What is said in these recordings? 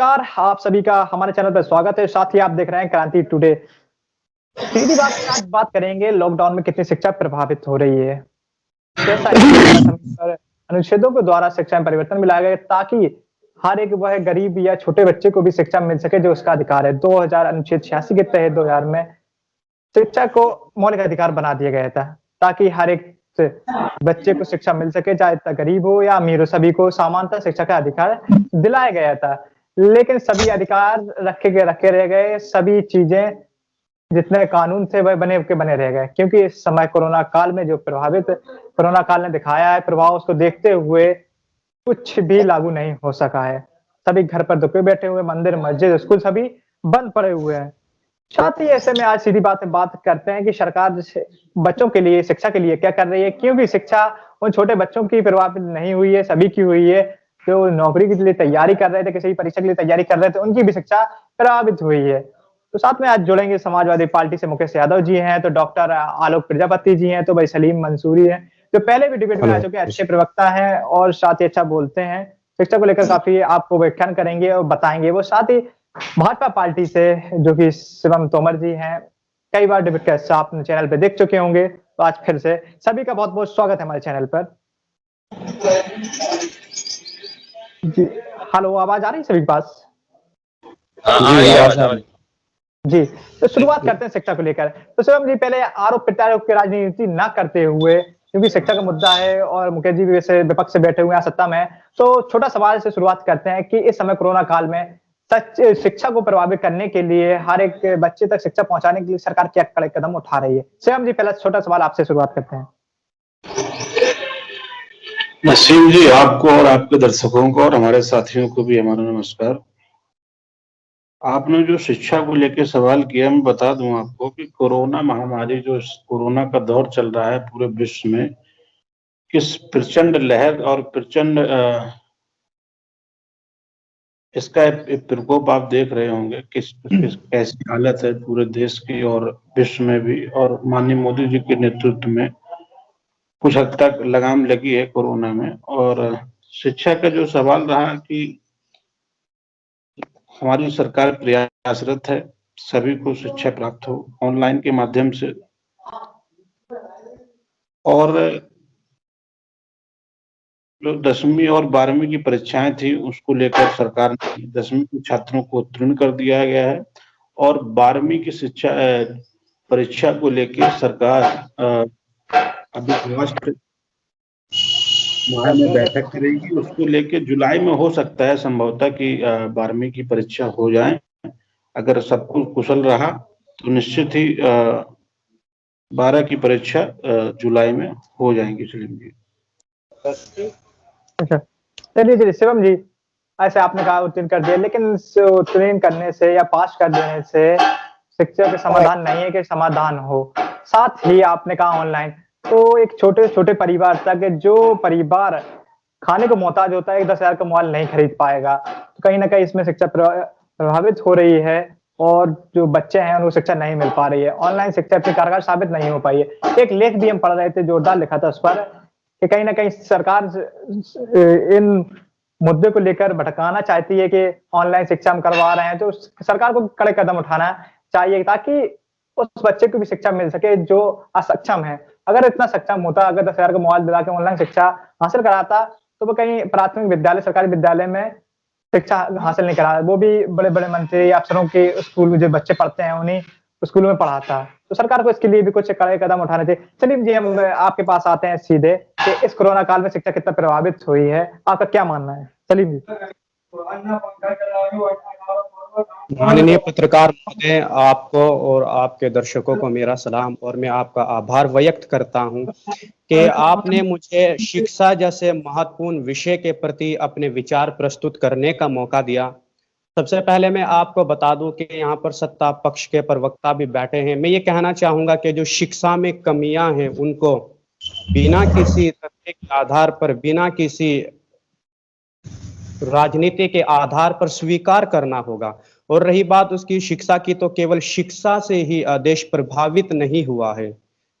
नमस्कार, आप सभी का हमारे चैनल पर स्वागत है। साथ ही आप देख रहे हैं क्रांति टुडे। सीधी बात पे आज बात करेंगे लॉकडाउन में कितनी शिक्षा प्रभावित हो रही है। कैसा है समय समय पर अनुच्छेदों के द्वारा शिक्षा में परिवर्तन मिलाया गया ताकि हर एक वह गरीब या छोटे बच्चे को भी शिक्षा मिल सके जो उसका अधिकार है। 2000 अनुच्छेद 86 के तहत 2000 में शिक्षा को मौलिक अधिकार बना दिया गया था ताकि हर एक बच्चे को शिक्षा मिल सके, चाहे इतना गरीब हो या अमीर हो, सभी को समानता शिक्षा का अधिकार दिलाया गया था। लेकिन सभी अधिकार रखे रह गए, सभी चीजें जितने कानून थे वह बने के बने रह गए क्योंकि इस समय कोरोना काल में जो कोरोना काल ने दिखाया है प्रभाव, उसको देखते हुए कुछ भी लागू नहीं हो सका है। सभी घर पर दुबके बैठे हुए, मंदिर, मस्जिद, स्कूल सभी बंद पड़े हुए हैं। साथ ही ऐसे में आज सीधी बात करते हैं कि सरकार जैसे बच्चों के लिए शिक्षा के लिए क्या कर रही है, क्योंकि शिक्षा उन छोटे बच्चों की प्रभावित नहीं हुई है, सभी की हुई है। जो नौकरी के लिए तैयारी कर रहे थे, किसी परीक्षा के लिए तैयारी कर रहे थे, उनकी भी शिक्षा प्रभावित हुई है। तो साथ में आज जुड़ेंगे समाजवादी पार्टी से मुकेश यादव जी हैं, तो डॉक्टर आलोक प्रजापति जी हैं, तो भाई सलीम मंसूरी हैं, जो पहले भी डिबेट में आ चुके हैं, अच्छे प्रवक्ता हैं और साथ ही अच्छा बोलते हैं। शिक्षा को लेकर काफी आपको व्याख्यान करेंगे और बताएंगे वो। साथ ही भाजपा पार्टी से जो कि शिवम तोमर जी हैं, कई बार डिबेट का हिस्सा आप चैनल पे देख चुके होंगे, तो आज फिर से सभी का बहुत बहुत स्वागत है हमारे चैनल पर। जी हेलो, आवाज आ रही है सभी के पास? जी, तो शुरुआत करते हैं शिक्षा को लेकर। तो शिवम जी, पहले आरोप प्रत्यारोप की राजनीति ना करते हुए, क्योंकि शिक्षा का मुद्दा है और मुकेश जी भी वैसे विपक्ष से बैठे हुए हैं, सत्ता में, तो छोटा सवाल से शुरुआत करते हैं कि इस समय कोरोना काल में सच शिक्षा को प्रभावित करने के लिए, हर एक बच्चे तक शिक्षा पहुंचाने के लिए सरकार क्या कड़े कदम उठा रही है? शिवम जी, पहला छोटा सवाल आपसे शुरुआत करते हैं। नसीम जी, आपको और आपके दर्शकों को और हमारे साथियों को भी हमारा नमस्कार। आपने जो शिक्षा को लेकर सवाल किया, मैं बता दूं आपको कि कोरोना महामारी, जो कोरोना का दौर चल रहा है पूरे विश्व में, किस प्रचंड लहर और प्रचंड इसका एक प्रकोप आप देख रहे होंगे। किस कैसी हालत है पूरे देश की और विश्व में भी, और माननीय मोदी जी के नेतृत्व में कुछ हद तक लगाम लगी है कोरोना में। और शिक्षा का जो सवाल रहा कि हमारी सरकार प्रयासरत है सभी को शिक्षा प्राप्त हो ऑनलाइन के माध्यम से। और जो 10वीं और 12वीं की परीक्षाएं थी, उसको लेकर सरकार ने 10वीं के छात्रों को उत्तीर्ण कर दिया गया है और 12वीं की शिक्षा परीक्षा को लेकर सरकार अभी अगस्त माह में बैठक करेगी। उसको लेके जुलाई में हो सकता है संभवतः कि 12वीं की परीक्षा हो जाए। अगर सब कुछ कुशल रहा तो निश्चित ही 12 की परीक्षा जुलाई में हो जाएंगी। सलीम जी, अच्छा, चलिए शिवम जी, ऐसे आपने कहा उत्तीर्ण कर दिया, लेकिन उत्तीर्ण करने से या पास कर देने से शिक्षा का समाधान नहीं है कि समाधान हो। साथ ही आपने कहा ऑनलाइन, तो एक छोटे छोटे परिवार तक, जो परिवार खाने को मोहताज होता है, 10,000 का मोबाइल नहीं खरीद पाएगा, तो कहीं ना कहीं इसमें शिक्षा प्रभावित हो रही है और जो बच्चे हैं उनको शिक्षा नहीं मिल पा रही है। ऑनलाइन शिक्षा अपनी कारगर साबित नहीं हो पाई है। एक लेख भी हम पढ़ रहे थे, जोरदार लिखा था उस पर कि कहीं ना कहीं सरकार इन मुद्दे को लेकर भटकाना चाहती है कि ऑनलाइन शिक्षा हम करवा रहे हैं, तो सरकार को कड़े कदम उठाना चाहिए ताकि उस बच्चे को भी शिक्षा मिल सके जो असक्षम है। अगर इतना सक्षम होता, अगर 10,000 का मोबाइल दिला के ऑनलाइन शिक्षा हासिल कराता, तो वो कहीं प्राथमिक विद्यालय, सरकारी विद्यालय में शिक्षा हासिल नहीं करा, वो भी बड़े बड़े मंत्री या अफसरों के स्कूल में जो बच्चे पढ़ते हैं उन्हीं स्कूल में पढ़ाता। तो सरकार को इसके लिए भी कुछ कड़े कदम उठाने चाहिए। सलीम जी, हम आपके पास आते हैं सीधे कि इस कोरोना काल में शिक्षा कितना प्रभावित हुई है, आपका क्या मानना है सलीम जी? माननीय पत्रकार महोदय, आपको और आपके दर्शकों को मेरा सलाम और मैं आपका आभार व्यक्त करता हूं कि आपने मुझे शिक्षा जैसे महत्वपूर्ण विषय के प्रति अपने विचार प्रस्तुत करने का मौका दिया। सबसे पहले मैं आपको बता दूं कि यहाँ पर सत्ता पक्ष के प्रवक्ता भी बैठे हैं। मैं ये कहना चाहूंगा कि जो शिक्षा में कमियां हैं उनको बिना किसी तथ्य के आधार पर, बिना किसी राजनीति के आधार पर स्वीकार करना होगा। और रही बात उसकी शिक्षा की, तो केवल शिक्षा से ही देश प्रभावित नहीं हुआ है।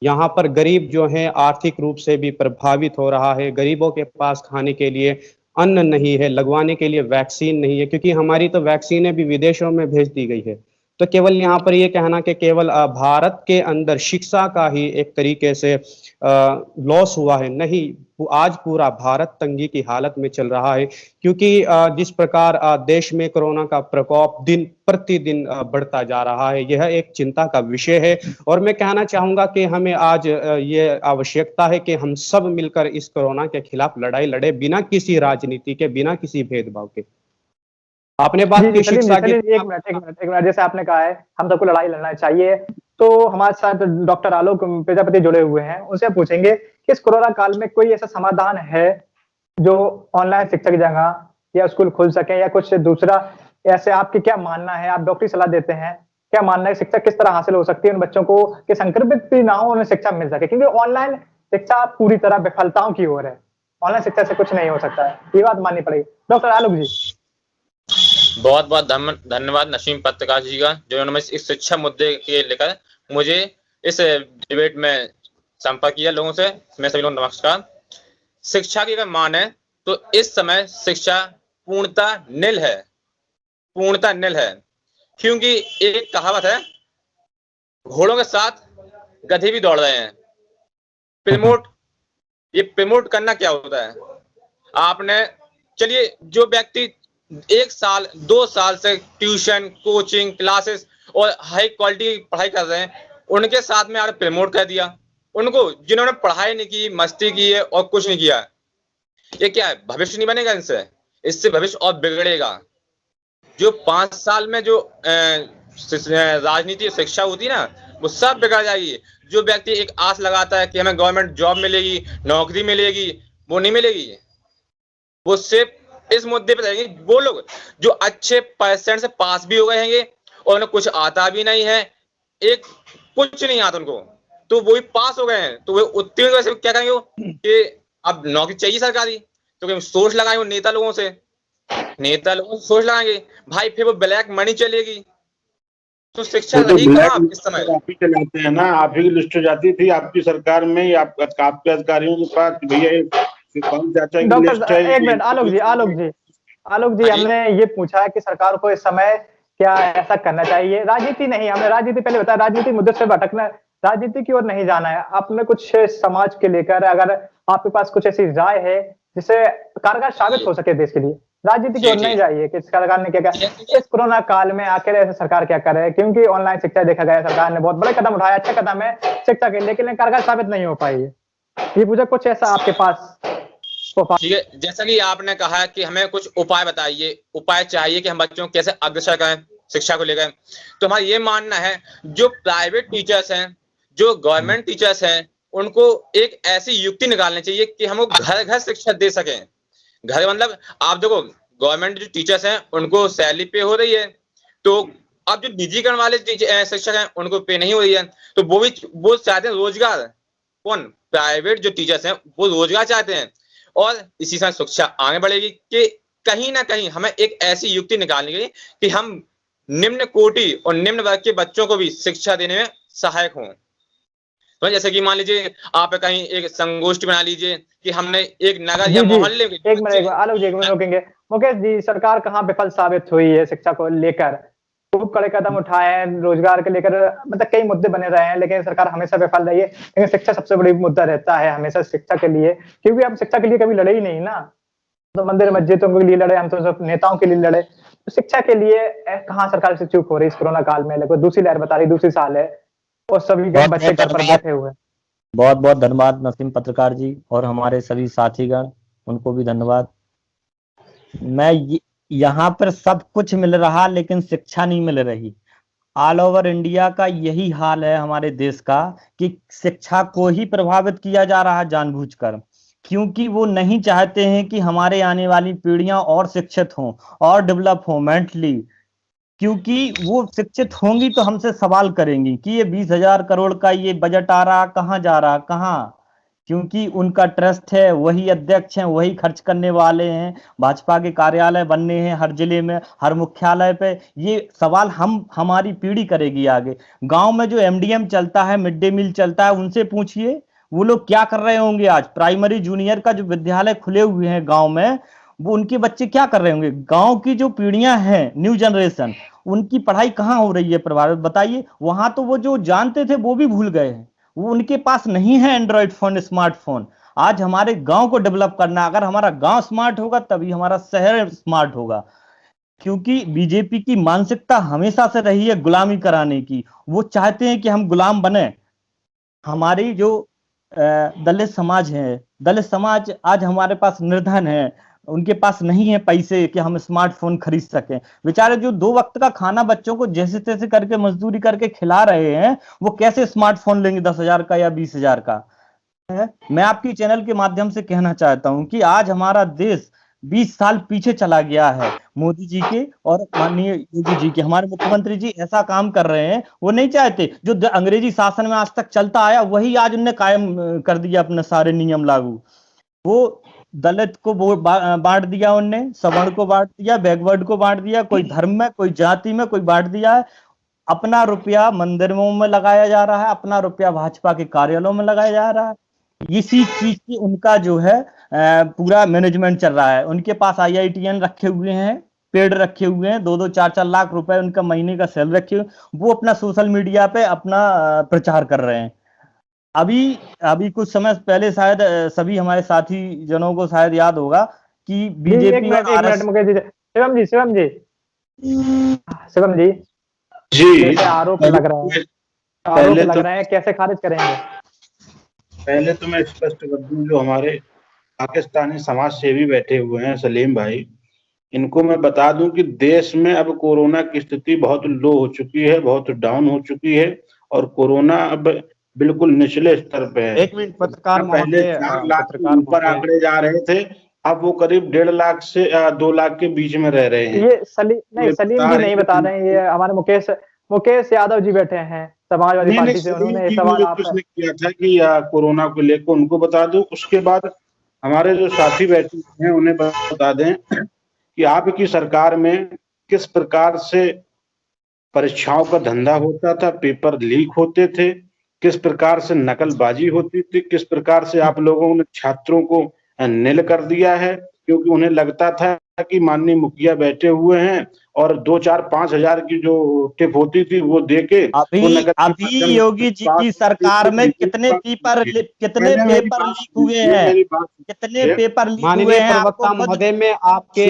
यहाँ पर गरीब जो है आर्थिक रूप से भी प्रभावित हो रहा है। गरीबों के पास खाने के लिए अन्न नहीं है, लगवाने के लिए वैक्सीन नहीं है, क्योंकि हमारी तो वैक्सीनें भी विदेशों में भेज दी गई है। तो केवल यहाँ पर ये कहना कि केवल भारत के अंदर शिक्षा का ही एक तरीके से लॉस हुआ है, नहीं, आज पूरा भारत तंगी की हालत में चल रहा है, क्योंकि जिस प्रकार देश में कोरोना का प्रकोप दिन प्रतिदिन बढ़ता जा रहा है, यह एक चिंता का विषय है। और मैं कहना चाहूंगा कि हमें आज ये आवश्यकता है कि हम सब मिलकर इस कोरोना के खिलाफ लड़ाई लड़े, बिना किसी राजनीति के, बिना किसी भेदभाव के। आपने बात की शिक्षा की। एक मिनट, जैसे आपने कहा है हम सबको लड़ाई लड़ना चाहिए, तो हमारे साथ डॉक्टर आलोक प्रजापति जुड़े हुए हैं, उनसे पूछेंगे कि इस कोरोना काल में कोई ऐसा समाधान है जो ऑनलाइन शिक्षा की जगह या स्कूल खुल सके, या कुछ दूसरा ऐसे आपकी क्या मानना है? आप डॉक्टरी सलाह देते हैं, क्या मानना है शिक्षा किस तरह हासिल हो सकती है उन बच्चों को कि संक्रमित भी ना हो, उन्हें शिक्षा मिल सके? क्योंकि ऑनलाइन शिक्षा पूरी तरह विफलताओं की ओर है, ऑनलाइन शिक्षा से कुछ नहीं हो सकता है, ये बात माननी पड़ेगी। डॉक्टर आलोक जी। बहुत बहुत धन्यवाद नसीम पत्रकार जी का, जो उन्होंने इस शिक्षा मुद्दे के लेकर मुझे इस डिबेट में संपर्क किया लोगों से। मैं सभी लोगों को नमस्कार। शिक्षा की अगर मान है तो इस समय शिक्षा पूर्णतः निल है, पूर्णतः निल है, क्योंकि एक कहावत है, घोड़ों के साथ गधे भी दौड़ रहे हैं। प्रमोट करना क्या होता है? आपने, चलिए, जो व्यक्ति 1 साल 2 साल से ट्यूशन, कोचिंग क्लासेस और हाई क्वालिटी पढ़ाई कर रहे हैं, उनके साथ में आपने प्रमोट कर दिया। उनको जिन्होंने पढ़ाई नहीं की, मस्ती की है और कुछ नहीं किया, ये क्या है? भविष्य नहीं बनेगा इनसे, इससे भविष्य और बिगड़ेगा। जो 5 साल में जो राजनीति शिक्षा होती है ना, वो सब बिगड़ जाएगी। जो व्यक्ति एक आस लगाता है कि हमें गवर्नमेंट जॉब मिलेगी, नौकरी मिलेगी, वो नहीं मिलेगी। वो सिर्फ इस मुद्दे पे रहेंगे वो लोग जो अच्छे परसेंट से पास भी हो गए हैं और उन्हें कुछ आता भी नहीं है, एक कुछ नहीं आता उनको, तो वो भी पास हो गए हैं, तो वो उत्तीर्ण वैसे क्या करेंगे कि अब नौकरी चाहिए सरकारी, तो सोर्स लगाएंगे नेता लोगों से, सोर्स लगाएंगे भाई, फिर वो ब्लैक मनी चलेगी। तो शिक्षा रही कहाँ इस समय? आप ही चलाते हैं ना, आप ही की लिस्ट हो जाती थी आपकी सरकार में, आपके अधिकारियों के पास, भैया चाचा की लिस्ट है। एक मिनट आलोक जी, हमने ये पूछा है कि सरकार को इस समय क्या ऐसा करना चाहिए? राजनीति नहीं, हमने राजनीति पहले बताया, राजनीति मुद्दे से भटकना, राजनीति की ओर नहीं जाना है। आपने कुछ समाज के लेकर, अगर आपके पास कुछ ऐसी राय है जिससे कारगर साबित हो सके देश के लिए, राजनीति की ओर नहीं जाइए कि सरकार ने क्या किया इस कोरोना काल में, आखिर ऐसे सरकार क्या करे? क्योंकि ऑनलाइन शिक्षा देखा गया, सरकार ने बहुत बड़े कदम उठाया, अच्छा कदम है शिक्षा के लिए, लेकिन कारगर साबित नहीं हो पाई है। ये पूछा कुछ ऐसा आपके पास? ठीक है, जैसा कि आपने कहा कि हमें कुछ उपाय बताइए, उपाय चाहिए कि हम बच्चों को कैसे अग्रसर करें शिक्षा को लेकर। तो हमारा ये मानना है, जो प्राइवेट टीचर्स हैं, जो गवर्नमेंट टीचर्स हैं, उनको एक ऐसी युक्ति निकालनी चाहिए कि हम घर घर शिक्षा दे सकें। घर मतलब आप देखो, गवर्नमेंट जो टीचर्स हैं उनको सैलरी पे हो रही है, तो अब जो निजीकरण वाले शिक्षक हैं उनको पे नहीं हो रही है, तो वो चाहते हैं रोजगार। कौन? प्राइवेट जो टीचर्स हैं वो रोजगार चाहते हैं, और इसी से शिक्षा आगे बढ़ेगी कि कहीं ना कहीं हमें एक ऐसी युक्ति निकालनी चाहिए कि हम निम्न कोटि और निम्न वर्ग के बच्चों को भी शिक्षा देने में सहायक हों। तो जैसे कि मान लीजिए आप कहीं एक संगोष्ठी बना लीजिए कि हमने एक नगर या मोहल्ले में, एक मिनट आलोक जी रोकेंगे। मुकेश जी, सरकार कहाँ विफल साबित हुई है शिक्षा को लेकर? खूब कड़े कदम उठाए हैं रोजगार के लेकर, मतलब कई मुद्दे बने रहे हैं, लेकिन सरकार हमेशा विफल रही है। लेकिन शिक्षा सबसे बड़ी मुद्दा रहता है हमेशा शिक्षा के लिए, क्योंकि हम शिक्षा के लिए कभी लड़े ही नहीं ना। तो मंदिर मस्जिदों के लिए लड़े, हम तो सब नेताओं के लिए लड़े, तो शिक्षा के लिए कहाँ सरकार से चूक हो रही इस कोरोना काल में? लगभग दूसरी लहर बता रही, दूसरी साल है और सभी बच्चे घर पर बैठे हुए हैं। बहुत बहुत धन्यवाद नसीम पत्रकार जी और हमारे सभी साथीगण, उनको भी धन्यवाद। मैं यहाँ पर सब कुछ मिल रहा लेकिन शिक्षा नहीं मिल रही। ऑल ओवर इंडिया का यही हाल है हमारे देश का कि शिक्षा को ही प्रभावित किया जा रहा है जानबूझकर, क्योंकि वो नहीं चाहते हैं कि हमारे आने वाली पीढ़ियां और शिक्षित हों और डेवलप हों मेंटली, क्योंकि वो शिक्षित होंगी तो हमसे सवाल करेंगी कि ये 20,000 करोड़ का ये बजट आ रहा, कहाँ जा रहा, कहाँ? क्योंकि उनका ट्रस्ट है, वही अध्यक्ष हैं, वही खर्च करने वाले हैं, भाजपा के कार्यालय बनने हैं हर जिले में, हर मुख्यालय पे। ये सवाल हमारी पीढ़ी करेगी आगे। गांव में जो एमडीएम चलता है, मिड डे मील चलता है, उनसे पूछिए वो लोग क्या कर रहे होंगे आज। प्राइमरी जूनियर का जो विद्यालय खुले हुए हैं गाँव में, वो उनके बच्चे क्या कर रहे होंगे? गांव की जो पीढ़ियां हैं, न्यू जनरेशन, उनकी पढ़ाई कहाँ हो रही है प्रभावित, बताइए। वहां तो वो जो जानते थे वो भी भूल गए हैं, वो उनके पास नहीं है एंड्रॉइड फोन, स्मार्टफोन। आज हमारे गांव को डेवलप करना, अगर हमारा गांव स्मार्ट होगा तभी हमारा शहर स्मार्ट होगा। क्योंकि बीजेपी की मानसिकता हमेशा से रही है गुलामी कराने की। वो चाहते हैं कि हम गुलाम बने। हमारी जो दलित समाज है, दलित समाज आज हमारे पास निर्धन है, उनके पास नहीं है पैसे कि हम स्मार्टफोन खरीद सकें। बेचारे जो 2 वक्त का खाना बच्चों को जैसे तैसे करके मजदूरी करके खिला रहे हैं, वो कैसे स्मार्टफोन लेंगे 10,000 का या 20,000 का? मैं आपकी चैनल के माध्यम से कहना चाहता हूं कि आज हमारा देश 20 साल पीछे चला गया है मोदी जी के और माननीय योगी जी के। हमारे मुख्यमंत्री जी ऐसा काम कर रहे हैं, वो नहीं चाहते जो अंग्रेजी शासन में आज तक चलता आया वही आज उनने कायम कर दिया, अपने सारे नियम लागू। वो दलित को बांट दिया उनने, सवर्ण को बांट दिया, बैकवर्ड को बांट दिया, कोई धर्म में, कोई जाति में, कोई बांट दिया है। अपना रुपया मंदिरों में लगाया जा रहा है, अपना रुपया भाजपा के कार्यालयों में लगाया जा रहा है। इसी चीज की उनका जो है पूरा मैनेजमेंट चल रहा है। उनके पास IITN रखे हुए हैं, पेड रखे हुए हैं, 2-2 4-4 लाख रुपए उनका महीने का सैलरी रखे हुए, वो अपना सोशल मीडिया पे अपना प्रचार कर रहे हैं। अभी कुछ समय पहले शायद सभी हमारे साथी जनों को शायद याद होगा कि बीजेपी एक मिनट मुकेश जी, शिवम जी जी आरोप लग रहा है, कैसे खारिज करेंगे? पहले तो मैं स्पष्ट कर दूं, जो हमारे पाकिस्तानी समाज सेवी बैठे हुए हैं सलीम भाई, इनको मैं बता दूं कि देश में अब कोरोना की स्थिति बहुत लो हो चुकी है, बहुत डाउन हो चुकी है, और कोरोना अब बिल्कुल निचले स्तर पे है। 1 मिनट पत्रकार पहले 4 लाख के ऊपर आंकड़े जा रहे थे, अब वो करीब 1.5 लाख से 2 लाख के बीच में रह रहे हैं। ये सलीम जी नहीं बता रहे हैं, ये हमारे मुकेश यादव जी बैठे हैं समाजवादी पार्टी से, उन्होंने सवाल आपने किया था कि कोरोना को लेकर उनको बता दूं। उसके बाद हमारे जो साथी बैठे हैं उन्हें बता दें कि आपकी सरकार में किस प्रकार से परीक्षाओं का धंधा होता था, पेपर लीक होते थे, किस प्रकार से नकलबाजी होती थी, किस प्रकार से आप लोगों ने छात्रों को निल कर दिया है, क्योंकि उन्हें लगता था कि माननीय मुखिया बैठे हुए हैं और 2-4-5 हजार की जो टिप होती थी वो देके अभी योगी जी की सरकार में कितने पेपर लीक हुए हैं, कितने पेपर लीक हुए हैं? प्रवक्ता महोदय, मैं आपके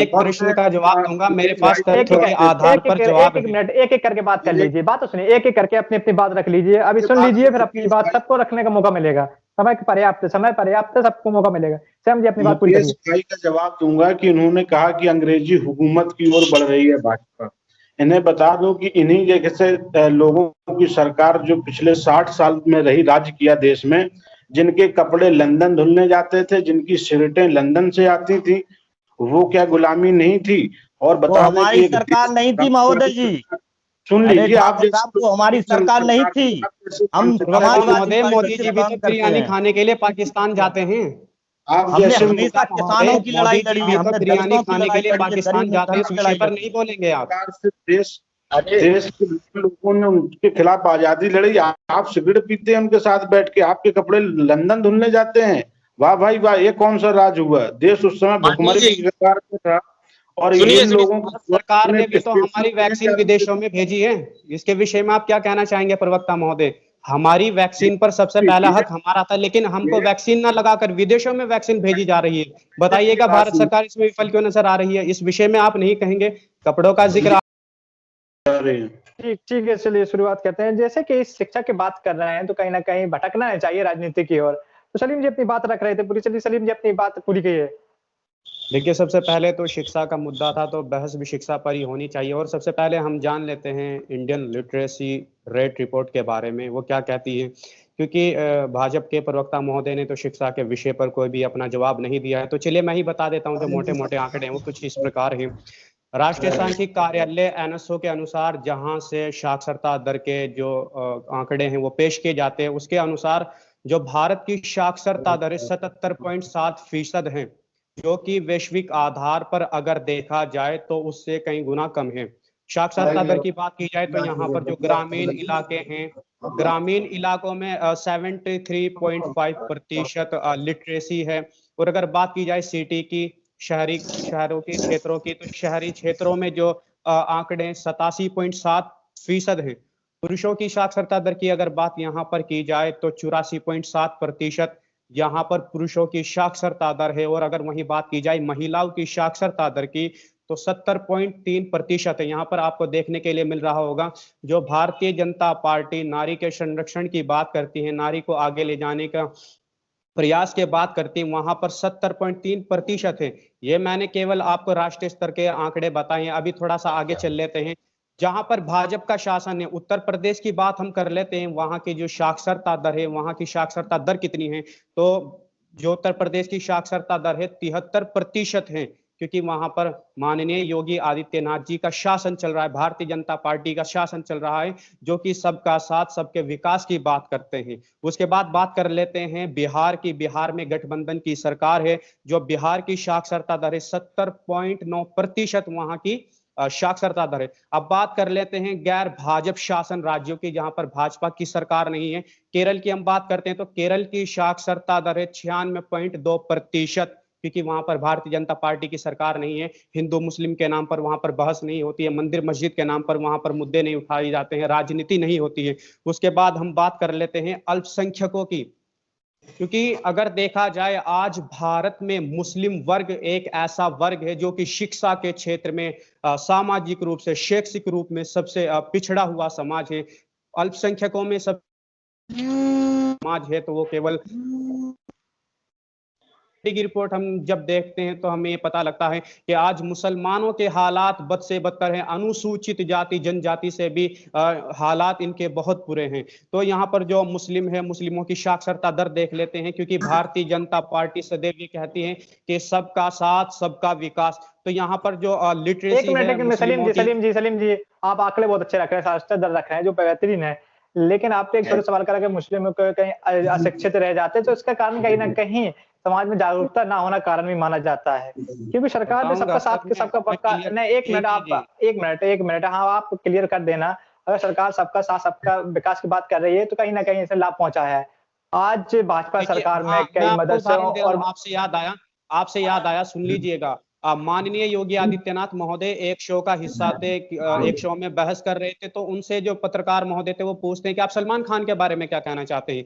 एक प्रश्न का जवाब दूंगा, मेरे पास तथ्यों के आधार पर जवाब। एक एक करके बात कर लीजिए, बात तो सुनिए, एक एक करके अपनी अपनी बात रख लीजिए, अभी सुन लीजिए, फिर अपनी बात सबको रखने का मौका मिलेगा, समय पर्याप्त सबको मौका मिलेगा। सैम जी अपनी बात पूरी करिए। का जवाब दूंगा कि उन्होंने कहा कि अंग्रेजी हुकूमत की ओर बढ़ रही है भाजपा। इन्हें बता दो कि इन्हीं जैसे लोगों की सरकार जो पिछले 60 साल में रही, राज्य किया देश में, जिनके कपड़े लंदन धुलने जाते थे, जिनकी सिगरेटें लंदन से आती थी, वो क्या गुलामी नहीं थी? और बता दें हमारी सरकार नहीं थी महोदय जी, सुन लीजिए, आप वो हमारी सरकार नहीं थी। हम मोदी जी भी तो बिरयानी खाने के लिए पाकिस्तान जाते हैं। आप जैसे हमेशा किसानों की लड़ाई लड़ी है, हमने बिरयानी खाने के लिए पाकिस्तान जाते हैं, इस विषय पर नहीं बोलेंगे आप? देश के लोगों ने उनके खिलाफ आजादी लड़ी, आप सिगरेट पीते हैं उनके साथ बैठ के, आपके कपड़े लंदन धुलने जाते हैं। वाह भाई वाह, ये कौन सा राज हुआ? देश उस समय भुखमरी की सरकार में था, और इन लोगों को सरकार ने भी तो हमारी वैक्सीन विदेशों में भेजी है। इसके विषय में आप क्या कहना चाहेंगे प्रवक्ता महोदय? हमारी वैक्सीन पर सबसे पहला हक हमारा था, लेकिन हमको वैक्सीन ना लगाकर विदेशों में वैक्सीन भेजी जा रही है। बताइएगा भारत सरकार इसमें विफल क्यों नजर आ रही है? इस विषय में आप नहीं कहेंगे? कपड़ों का जिक्र ठीक है, चलिए शुरुआत करते हैं। जैसे कि इस शिक्षा की बात कर रहे हैं तो कहीं ना कहीं भटकना चाहिए राजनीति की ओर। तो सलीम जी अपनी बात रख रहे थे पूरी, चलिए सलीम जी अपनी बात पूरी करिए। देखिए, सबसे पहले तो शिक्षा का मुद्दा था, तो बहस भी शिक्षा पर ही होनी चाहिए। और सबसे पहले हम जान लेते हैं इंडियन लिटरेसी रेट रिपोर्ट के बारे में, वो क्या कहती है। क्योंकि भाजपा के प्रवक्ता महोदय ने तो शिक्षा के विषय पर कोई भी अपना जवाब नहीं दिया है, तो चलिए मैं ही बता देता हूं। जो मोटे मोटे आंकड़े हैं वो कुछ इस प्रकार हैं। राष्ट्रीय सांख्यिकी कार्यालय NSO के अनुसार, जहां से साक्षरता दर के जो आंकड़े हैं वो पेश किए जाते हैं, उसके अनुसार जो भारत की साक्षरता दर 77.7% है, जो कि वैश्विक आधार पर अगर देखा जाए तो उससे कई गुना कम है। साक्षरता दर की बात की जाए तो यहाँ पर जो ग्रामीण इलाके हैं, ग्रामीण इलाकों में 73.5% लिटरेसी है। और अगर बात की जाए सिटी की, शहरों के क्षेत्रों की, तो शहरी क्षेत्रों में जो आंकड़े 87.7% हैं। पुरुषों की साक्षरता दर की अगर बात यहाँ पर की जाए तो 84.7% यहाँ पर पुरुषों की साक्षरता दर है। और अगर वही बात की जाए महिलाओं की साक्षरता दर की तो 70.3% है। यहाँ पर आपको देखने के लिए मिल रहा होगा, जो भारतीय जनता पार्टी नारी के संरक्षण की बात करती है, नारी को आगे ले जाने का प्रयास के बात करती है, वहां पर 70.3% है। ये मैंने केवल आपको राष्ट्रीय स्तर के आंकड़े बताए हैं। अभी थोड़ा सा आगे चल लेते हैं, जहां पर भाजपा का शासन है। उत्तर प्रदेश की बात हम कर लेते हैं, वहां की जो साक्षरता दर है, वहां की साक्षरता दर कितनी है, तो जो उत्तर प्रदेश की साक्षरता दर है 73% है, क्योंकि वहां पर माननीय योगी आदित्यनाथ जी का शासन चल रहा है, भारतीय जनता पार्टी का शासन चल रहा है, जो कि सबका साथ सबके विकास की बात करते हैं। उसके बाद बात कर लेते हैं बिहार की। बिहार में गठबंधन की सरकार है, जो बिहार की साक्षरता दर है 70.9% वहां की साक्षरता दर है। अब बात कर लेते हैं गैर भाजपा शासन राज्यों की, जहां पर भाजपा की सरकार नहीं है। केरल की हम बात करते हैं तो केरल की साक्षरता दर है 96.2%, क्योंकि वहां पर भारतीय जनता पार्टी की सरकार नहीं है। हिंदू मुस्लिम के नाम पर वहां पर बहस नहीं होती है, मंदिर मस्जिद के नाम पर वहां पर मुद्दे नहीं उठाए जाते हैं, राजनीति नहीं होती है। उसके बाद हम बात कर लेते हैं अल्पसंख्यकों की, क्योंकि अगर देखा जाए आज भारत में मुस्लिम वर्ग एक ऐसा वर्ग है जो कि शिक्षा के क्षेत्र में सामाजिक रूप से, शैक्षिक रूप में सबसे पिछड़ा हुआ समाज है। अल्पसंख्यकों में सब समाज है तो वो केवल की रिपोर्ट हम जब देखते हैं तो हमें पता लगता है कि आज मुसलमानों के हालात बद से बदतर हैं। अनुसूचित जाति जनजाति से भी हालात इनके बहुत बुरे हैं। तो यहाँ पर जो मुस्लिम है, मुस्लिमों की साक्षरता दर देख लेते हैं, क्योंकि भारतीय जनता पार्टी सदैव ये कहती है कि सबका साथ सबका विकास। तो यहाँ पर जो लिटरेसी एक मिनट है सलीम जी, आप आंकड़े बहुत अच्छे रख रहे हैं, साक्षरता दर रख रहे हैं जो बेहतरीन है, लेकिन आपने एक सवाल करा कि मुस्लिम कहीं अशिक्षित रह जाते हैं, तो इसका कारण कहीं ना कहीं समाज में जागरूकता ना होना कारण भी माना जाता है, क्योंकि सरकार ने सबका साथ सबका पक्का नहीं। एक मिनट हाँ आप क्लियर कर देना। अगर सरकार सबका साथ सबका विकास की बात कर रही है तो कहीं ना कहीं इसे लाभ पहुंचा है। आज भाजपा सरकार में कई मदरसों और आपसे याद आया, सुन लीजिएगा। माननीय योगी आदित्यनाथ महोदय एक शो का हिस्सा थे, एक शो में बहस कर रहे थे, तो उनसे जो पत्रकार महोदय थे वो पूछते हैं कि आप सलमान खान के बारे में क्या कहना चाहते हैं।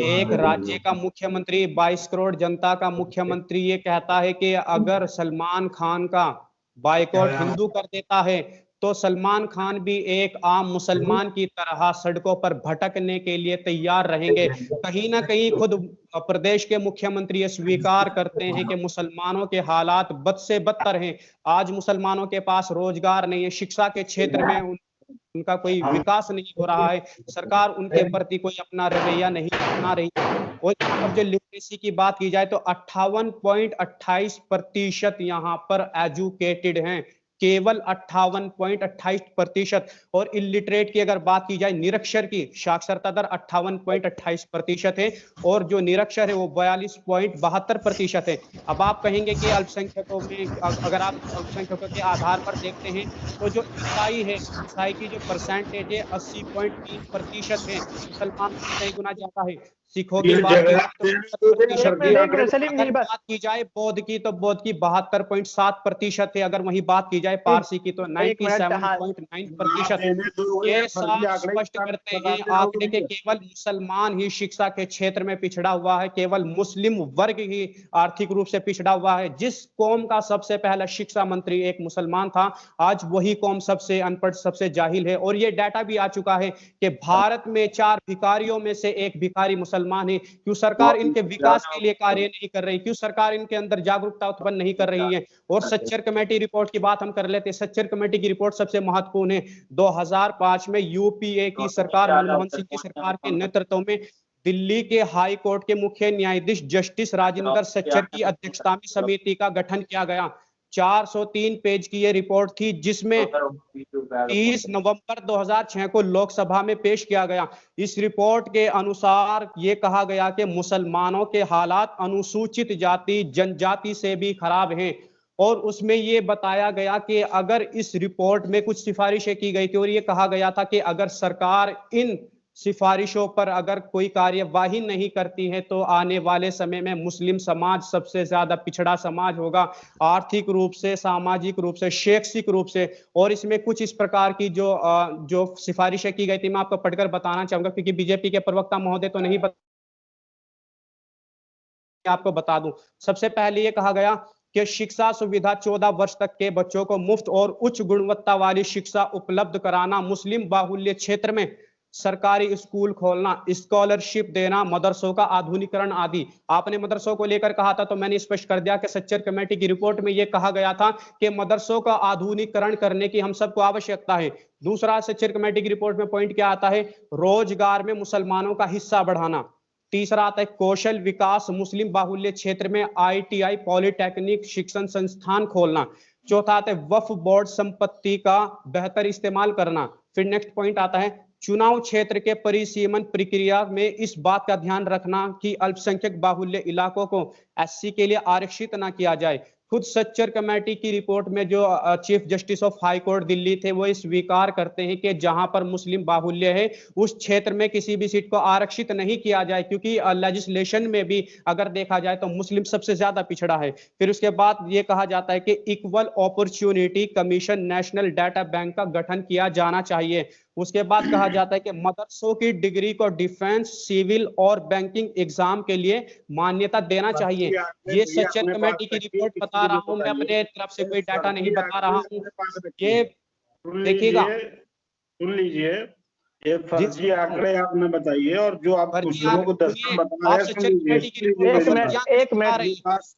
एक राज्य का मुख्यमंत्री, 22 करोड़ जनता का मुख्यमंत्री ये कहता है कि अगर सलमान खान का बाइकआउट हिंदू कर देता है तो सलमान खान भी एक आम मुसलमान की तरह सड़कों पर भटकने के लिए तैयार रहेंगे। कहीं ना कहीं खुद प्रदेश के मुख्यमंत्री ये स्वीकार करते हैं कि मुसलमानों के हालात बद से बदतर हैं। आज मुसलमानों के पास रोजगार नहीं है, शिक्षा के क्षेत्र में उनका कोई विकास नहीं हो रहा है, सरकार उनके प्रति कोई अपना रवैया नहीं अपना रही है। और अब जो लिटरेसी की बात की जाए तो 58.28% यहाँ पर एजुकेटेड हैं, केवल 58.28%। और इलिटरेट की अगर बात की जाए, निरक्षर की साक्षरता दर 58.28% है, और जो निरक्षर है वो 42.72% है। अब आप कहेंगे कि अल्पसंख्यकों में अगर आप अल्पसंख्यकों के आधार पर देखते हैं तो जो ईसाई है, ईसाई की जो परसेंटेज है 80.3% है, मुसलमान कई गुना ज्यादा है। सिखों की बात की जाए बौद्ध की तो बौद्ध की 72.7% है। अगर वही बात की जाए पारसी की तो 97.9%। ये स्पष्ट करते हैं आंकड़े के केवल मुसलमान ही शिक्षा के क्षेत्र में पिछड़ा हुआ है, केवल मुस्लिम वर्ग ही आर्थिक रूप से पिछड़ा हुआ है। जिस कौम का सबसे पहला शिक्षा मंत्री एक मुसलमान था, आज वही कौम सबसे अनपढ़, सबसे जाहिल है। और ये डाटा भी आ चुका है कि भारत में 4 भिखारियों में से एक भिखारी मुसलमान है। क्यों सरकार इनके विकास के लिए कार्य नहीं कर रही, क्यों सरकार इनके अंदर जागरूकता उत्पन्न नहीं कर रही है। और सच्चर कमेटी रिपोर्ट की बात हम कर लेते हैं। सच्चर कमेटी की रिपोर्ट सबसे महत्वपूर्ण है। 2005 में यूपीए की सरकार, मनमोहन सिंह की सरकार के नेतृत्व में दिल्ली के हाई कोर्ट के मुख्य न्यायाधीश जस्टिस राजेंद्र सच्चर की अध्यक्षता में समिति का गठन किया गया। 403 पेज की ये रिपोर्ट थी, जिसमें 30 नवंबर 2006 को लोकसभा में पेश किया गया। इस रिपोर्ट के अनुसार ये कहा गया कि मुसलमानों के हालात अनुसूचित जाति जनजाति से भी खराब हैं। और उसमें ये बताया गया कि अगर इस रिपोर्ट में कुछ सिफारिशें की गई थी और ये कहा गया था कि अगर सरकार इन सिफारिशों पर अगर कोई कार्यवाही नहीं करती है तो आने वाले समय में मुस्लिम समाज सबसे ज्यादा पिछड़ा समाज होगा, आर्थिक रूप से, सामाजिक रूप से, शैक्षिक रूप से। और इसमें कुछ इस प्रकार की जो सिफारिशें की गई थी, मैं आपको पढ़कर बताना चाहूंगा, क्योंकि बीजेपी के प्रवक्ता महोदय तो नहीं आपको बता दूं। सबसे पहले ये कहा गया कि शिक्षा सुविधा 14 वर्ष तक के बच्चों को मुफ्त और उच्च गुणवत्ता वाली शिक्षा उपलब्ध कराना, मुस्लिम बाहुल्य क्षेत्र में सरकारी स्कूल खोलना, स्कॉलरशिप देना, मदरसों का आधुनिकरण आदि। आपने मदरसों को लेकर कहा था, तो मैंने स्पष्ट कर दिया कि सच्चर कमेटी की रिपोर्ट में यह कहा गया था कि मदरसों का आधुनिकरण करने की हम सबको आवश्यकता है। दूसरा सच्चर कमेटी की रिपोर्ट में पॉइंट क्या आता है, रोजगार में मुसलमानों का हिस्सा बढ़ाना। तीसरा आता है कौशल विकास, मुस्लिम बाहुल्य क्षेत्र में ITI पॉलिटेक्निक शिक्षण संस्थान खोलना। चौथा आता है वक्फ बोर्ड संपत्ति का बेहतर इस्तेमाल करना। फिर नेक्स्ट पॉइंट आता है चुनाव क्षेत्र के परिसीमन प्रक्रिया में इस बात का ध्यान रखना कि अल्पसंख्यक बाहुल्य इलाकों को SC के लिए आरक्षित ना किया जाए। खुद सच्चर कमेटी की रिपोर्ट में जो chief justice of high court Delhi थे, वो स्वीकार करते हैं कि जहां पर मुस्लिम बाहुल्य है उस क्षेत्र में किसी भी सीट को आरक्षित नहीं किया जाए, क्योंकि लेजिस्लेशन में भी अगर देखा जाए तो मुस्लिम सबसे ज्यादा पिछड़ा है। फिर उसके बाद ये कहा जाता है कि equal opportunity commission, national data bank का गठन किया जाना चाहिए। उसके बाद कहा जाता है कि मदरसों की डिग्री को डिफेंस, सिविल और बैंकिंग एग्जाम के लिए मान्यता देना चाहिए। ये सच्चर कमेटी की रिपोर्ट बता रहा हूं, मैं अपने तरफ से कोई डाटा नहीं बता रहा हूं। ये देखिएगा, सुन लीजिए, ये फर्जी आंकड़े आप न बताइए, और जो आप मुस्लिमों को दर्शन बता रहे हैं, एक मिनट,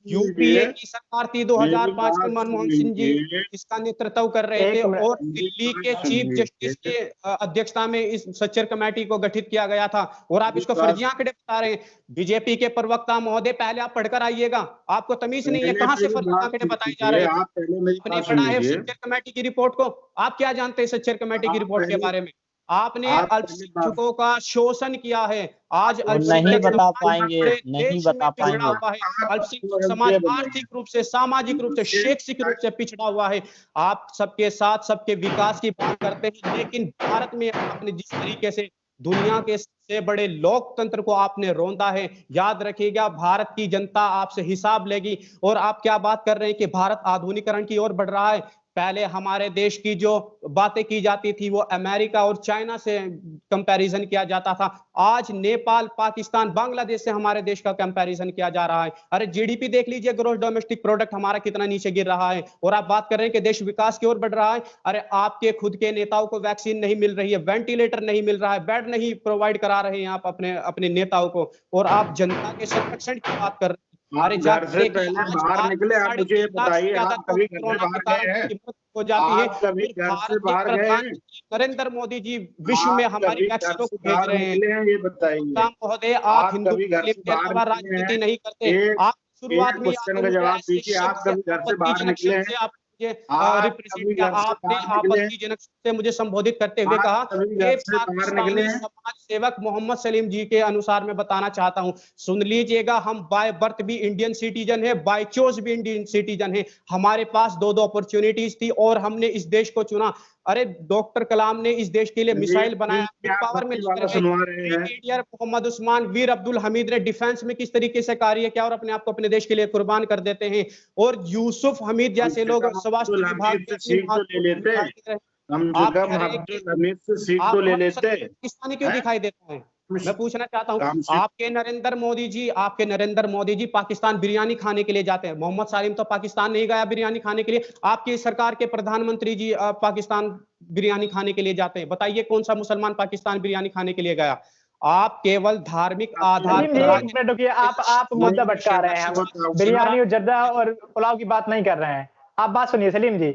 यूपीए की सरकार थी 2005 में, मनमोहन सिंह जी इसका नेतृत्व कर रहे थे, और दिल्ली के चीफ जस्टिस के अध्यक्षता में इस सच्चर कमेटी को गठित किया गया था, और आप इसको फर्जी आंकड़े बता रहे हैं। बीजेपी के प्रवक्ता महोदय, पहले आप पढ़कर आइएगा, आपको तमीज नहीं है, कहां से फर्जी आंकड़े बताए जा रहे हैं। आपने पढ़ा है सच्चर कमेटी की रिपोर्ट को? आप क्या जानते हैं सच्चर कमेटी की रिपोर्ट के बारे में? आपने अल्पसंख्यकों का शोषण किया है। आज नहीं बता पाएंगे, नहीं बता पाएंगे। अल्पसंख्यक समाज आर्थिक रूप से, सामाजिक रूप से, शैक्षिक रूप से पिछड़ा हुआ है। आप सबके साथ सबके विकास की बात करते हैं, लेकिन भारत में आपने जिस तरीके से दुनिया के सबसे बड़े लोकतंत्र को आपने रौंदा है, याद रखिएगा भारत की जनता आपसे हिसाब लेगी। और आप क्या बात कर रहे हैं कि भारत आधुनिकरण की ओर बढ़ रहा है? पहले हमारे देश की जो बातें की जाती थी वो अमेरिका और चाइना से कंपैरिजन किया जाता था। आज नेपाल, पाकिस्तान, बांग्लादेश से हमारे देश का कंपैरिजन किया जा रहा है। अरे जीडीपी देख लीजिए, ग्रोस डोमेस्टिक प्रोडक्ट हमारा कितना नीचे गिर रहा है, और आप बात कर रहे हैं कि देश विकास की ओर बढ़ रहा है। अरे आपके खुद के नेताओं को वैक्सीन नहीं मिल रही है, वेंटिलेटर नहीं मिल रहा है, बेड नहीं प्रोवाइड करा रहे हैं आप अपने नेताओं को, और आप जनता के संरक्षण की बात कर रहे हैं। अरे घर से पहले बाहर निकले, आप मुझे ये बताइए, आप कभी घर से बाहर गए हैं? हो जाती है। कभी घर से बाहर गए हैं? नरेंद्र मोदी जी विश्व में हमारी वैक्सीनों को भेज रहे हैं। ये बताइए महोदय, आप हिंदू राजनीति नहीं करते। आप शुरुआत में क्वेश्चन का जवाब दीजिए, आप कभी घर से बाहर निकले हैं? आपने आपत्तिजनक से मुझे संबोधित करते हुए कहा कि समाज सेवक मोहम्मद सलीम जी के अनुसार मैं बताना चाहता हूं, सुन लीजिएगा, हम बाय बर्थ भी इंडियन सिटीजन है, बाय चॉइस भी इंडियन सिटीजन है। हमारे पास दो अपॉर्चुनिटीज थी और हमने इस देश को चुना। अरे डॉक्टर कलाम ने इस देश के लिए मिसाइल बनाया, पावर में ब्रिगेडियर मोहम्मद उस्मान, वीर अब्दुल हमीद ने डिफेंस में किस तरीके से कार्य किया और अपने आप को अपने देश के लिए कुर्बान कर देते हैं। और यूसुफ हमीद जैसे लोग स्वास्थ्य विभाग पाकिस्तानी क्यों दिखाई देता है? मैं पूछना चाहता हूं, आपके नरेंद्र मोदी जी पाकिस्तान बिरयानी खाने के लिए जाते हैं, मोहम्मद सालिम तो पाकिस्तान नहीं गया बिरयानी खाने के लिए। आपकी सरकार के प्रधानमंत्री जी पाकिस्तान बिरयानी खाने के लिए जाते हैं। बताइए कौन सा मुसलमान पाकिस्तान बिरयानी खाने के लिए गया? आप केवल धार्मिक आधार पर आप मुद्दा भटका रहे हैं, बिरयानी और जर्दा और पुलाव की बात नहीं कर रहे हैं। आप बात सुनिए सलीम जी,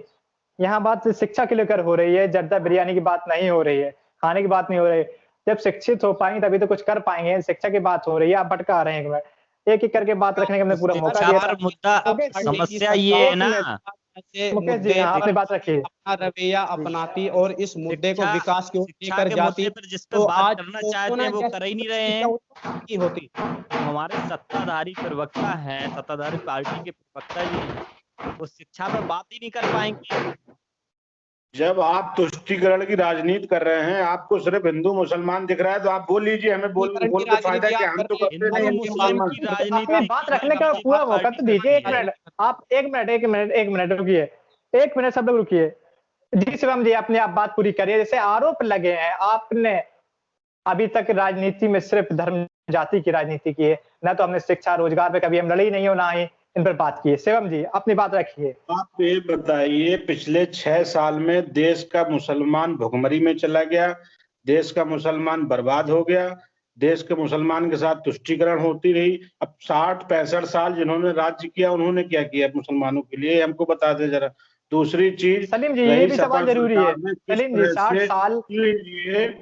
यहाँ बात शिक्षा के लेकर हो रही है, जर्दा बिरयानी की बात नहीं हो रही है, खाने की बात नहीं हो रही है। जब शिक्षित हो पाएंगे तभी तो कुछ कर पाएंगे। शिक्षा की बात हो रही है, आप भटका रहे हैं। एक एक करके बात रखने का हमने पूरा मौका दिया। मुद्दा समस्या ये है ना, मुकेश जी आपने बात रखी, अपना रवैया अपनाती और इस मुद्दे को विकास की ओर लेकर जाती, तो आज करना चाहते हैं वो कर ही नहीं रहे हैं। होती हमारे सत्ताधारी प्रवक्ता हैं, सत्ताधारी पार्टी के प्रवक्ता जी, वो शिक्षा पर बात ही नहीं कर पाएंगे। जब आप तुष्टीकरण की राजनीति कर रहे हैं, आपको सिर्फ हिंदू मुसलमान दिख रहा है, तो आप बोल लीजिए, हमें बोल के फायदा क्या, हम तो करते नहीं हिंदू हिंदू मुस्लिम मुसलमान। की अपनी राजनीति बात रखने का पूरा मौका तो दीजिए। एक मिनट आप, एक मिनट रुकिए, एक मिनट सब लोग रुकिए। जी शिवम जी, अपने आप बात पूरी करिए। जैसे आरोप लगे हैं, आपने अभी तक राजनीति में सिर्फ धर्म जाति की राजनीति की है, ना तो हमने शिक्षा रोजगार पे कभी हम लड़े ही नहीं हो, ना ही इन पर बात की है। शिवम जी अपनी बात रखिए। आप ये बताइए, पिछले 6 साल में देश का मुसलमान भुखमरी में चला गया, देश का मुसलमान बर्बाद हो गया, देश के मुसलमान के साथ तुष्टीकरण होती रही। अब 60-65 साल जिन्होंने राज्य किया, उन्होंने क्या किया मुसलमानों के लिए, हमको बता दे जरा। दूसरी चीज, सलीम जी ये रही भी सपा सवाल जरूरी है। सरकार में किस सलीम जी तरह 60 से, साल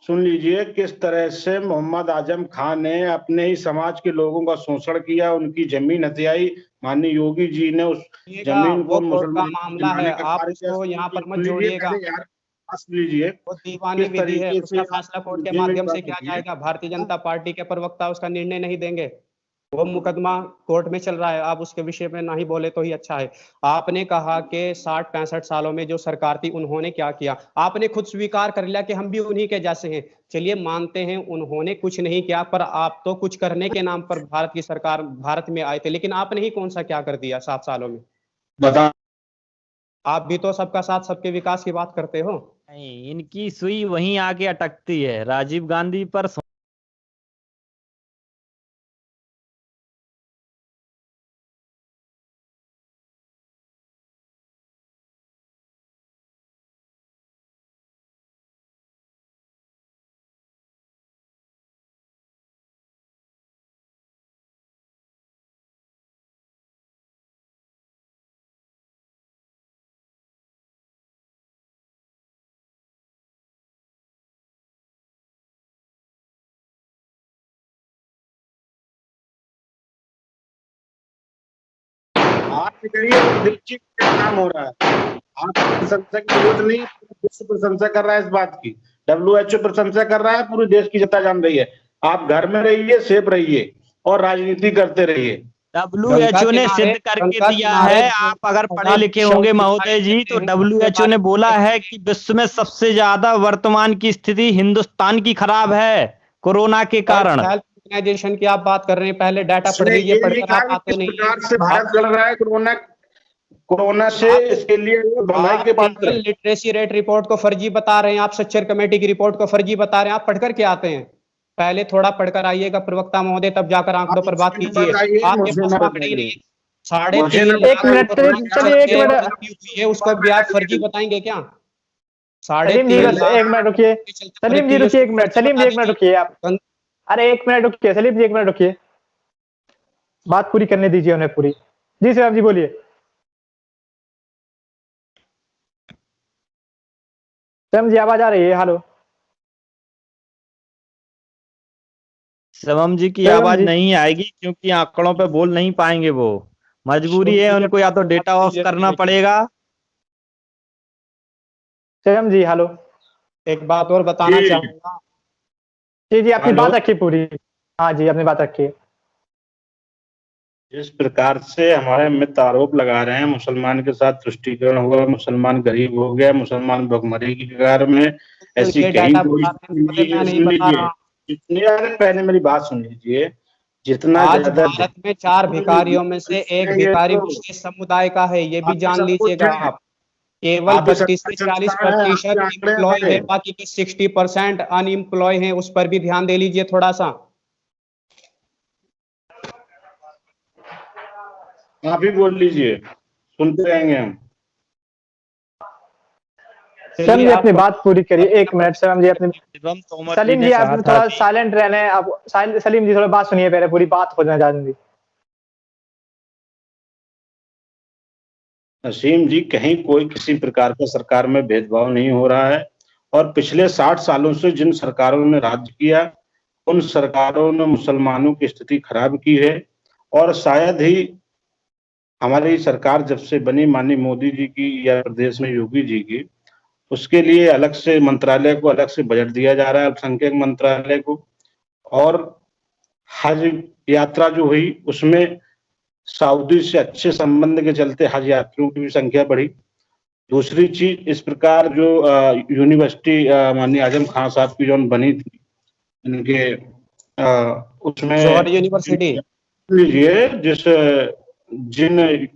सुन लीजिए किस तरह से मोहम्मद आजम खान ने अपने ही समाज के लोगों का शोषण किया, उनकी जमीन हथियाई। माननीय योगी जी ने उस जमीन वो को कोर्ट का मुसलमानों को मामला दिलाने है, का आप कार्य किया। उसको यहाँ पर मत सुन लीजिए जोड़िएगा। पहले यार, सुन लीजिए वो दीवानी किस विधि है, तरीके से उसका आप फैसला कोर्ट के मुझे मेरी माध्यम से बात किया सुनिए। जाएगा। भारतीय जनता पार्टी के प्रवक्ता उसका निर्णय नहीं देंगे। वो मुकदमा कोर्ट में चल रहा है, आप उसके विषय में ना ही बोले तो ही अच्छा है। आपने कहा कि 60-65 सालों में जो सरकार थी उन्होंने क्या किया, आपने खुद स्वीकार कर लिया कि हम भी उन्हीं के जैसे हैं। चलिए मानते हैं उन्होंने कुछ नहीं किया, पर आप तो कुछ करने के नाम पर भारत की सरकार भारत में आए थे, लेकिन आपने ही कौन सा क्या कर दिया 7 सालों में? बता। आप भी तो सबका साथ सबके विकास की बात करते हो। नहीं, इनकी सुई वहीं आके अटकती है, राजीव गांधी पर। आप करिए विदेशी क्या काम हो रहा है, आप प्रशंसा की जरूरत नहीं, विश्व प्रशंसा कर रहा है इस बात की। WHO प्रशंसा कर रहा है, पूरे देश की जनता जान रही है। आप घर में रहिए, सेफ रहिए और राजनीति करते रहिए। WHO ने सिद्ध करके दिया है, आप अगर पढ़े लिखे होंगे महोदय जी, तो WHO ने बोला है कि विश्व में सबसे ज्यादा वर्तमान की स्थिति हिंदुस्तान की खराब है कोरोना के कारण। ऑर्गेनाइजेशन की आप बात कर रहे हैं, पहले डाटा पढ़ लीजिए, पढ़कर आप आते नहीं प्रकार से भारत लड़ रहा है कोरोना से, इसके लिए भलाई के पात्र है। लिटरेसी रेट रिपोर्ट को फर्जी बता रहे हैं, आप सच्चर कमेटी की रिपोर्ट को फर्जी बता रहे हैं। आप पढ़कर के आते हैं, पहले थोड़ा पढ़कर आइएगा प्रवक्ता महोदय, तब जाकर आंकड़ों पर बात कीजिए। आपके पास आंकड़े ही नहीं है। 3.5 एक मिनट चलिए, एक मिनट ये उसको भी आप फर्जी बताएंगे क्या? सलीम जी बस एक मिनट रुकिए। सलीम जी रुकिए एक मिनट, सलीम जी एक मिनट रुकिए आप। अरे एक मिनट रुकिए सलीम जी, एक मिनट रुकिए, बात पूरी करने दीजिए उन्हें पूरी। जी साहब जी बोलिए। सलीम जी आवाज आ रही है? हेलो शिवम जी की शिवम आवाज जी। नहीं आएगी क्योंकि आंकड़ों पे बोल नहीं पाएंगे, वो मजबूरी है उनको, या तो डेटा ऑफ करना पड़ेगा। सलीम जी हेलो। एक बात और बताना चाहूंगा। जी जी अपनी हेलो। बात रखिए पूरी। हाँ जी अपनी बात रखिए। जिस प्रकार से हमारे मित्र आरोप लगा रहे हैं, मुसलमान के साथ तुष्टीकरण हुआ, मुसलमान गरीब हो गया, मुसलमान भुखमरी की कगार में, ऐसी ये कहीं डाटा कोई बताते हैं, मैं नहीं सुन बता लीजिए, रहा। जितने यार पहले मेरी बात सुन लीजिए, जितना आज ज्यादा भारत में 4 भिखारियों में से एक भिखारी विशेष समुदाय का है, ये भी जान लीजिएगा आप। केवल 32 से 40% एम्प्लॉय है, बाकी के 60% अनएम्प्लॉय हैं। उस पर भी ध्यान दे लीजिए थोड़ा सा। आप ही बोल लीजिए, सुनते रहेंगे हम। सलीम जी अपनी बात पूरी करिए, एक मिनट सलीम जी अपनी। सलीम जी आप थोड़ा साइलेंट रहना है, आप सलीम जी थोड़ा बात सुनिए, पहले पूरी बात हो जाने दी। नसीम जी, कहीं कोई किसी प्रकार का सरकार में भेदभाव नहीं हो रहा है, और पिछले 60 सालों से जिन सरकारों ने राज्य किया, उन सरकारों ने मुसलमानों की स्थिति खराब की है। और शायद ही हमारी सरकार जब से बनी, माननीय मोदी जी की या प्रदेश में योगी जी की, उसके लिए अलग से मंत्रालय को अलग से बजट दिया जा रहा है, अल्पसंख्यक मंत्रालय को। और हज यात्रा जो हुई उसमें सऊदी से अच्छे संबंध के चलते हज यात्रियों की भी संख्या बढ़ी। दूसरी चीज, इस प्रकार जो यूनिवर्सिटी माननीय आजम खान साहब की जो बनी थी इनके उसमें जौहर यूनिवर्सिटी लीजिए, जिन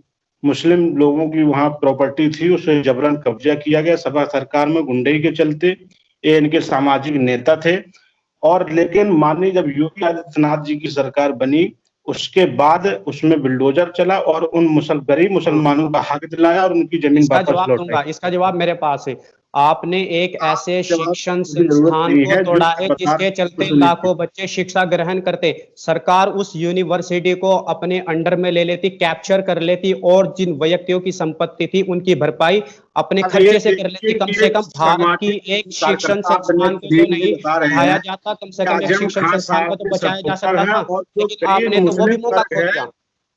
मुस्लिम लोगों की वहां प्रॉपर्टी थी उसे जबरन कब्जा किया गया सपा सरकार में गुंडई के चलते। ये इनके सामाजिक नेता थे। और लेकिन माननीय जब योगी आदित्यनाथ जी की सरकार बनी उसके बाद उसमें बुलडोजर चला और उन गरीब मुसलमानों का हक दिलाया और उनकी जमीन इसका वापस जवाब दूंगा, लौटाई। इसका जवाब मेरे पास है। आपने एक ऐसे शिक्षण जरूरत संस्थान नहीं को है तोड़ा जो है बता जिसके चलते सुनिए। लाखों बच्चे शिक्षा ग्रहण करते। सरकार उस यूनिवर्सिटी को अपने अंडर में ले लेती, कैप्चर कर लेती और जिन व्यक्तियों की संपत्ति थी उनकी भरपाई अपने खर्चे से कर लेती। कम से कम भारत की एक शिक्षण संस्थान को तो नहीं ढाया जाता, कम से कम एक शिक्षण संस्थान को तो बचाया जा सकता था, लेकिन आपने तो वो भी मौका खो दिया।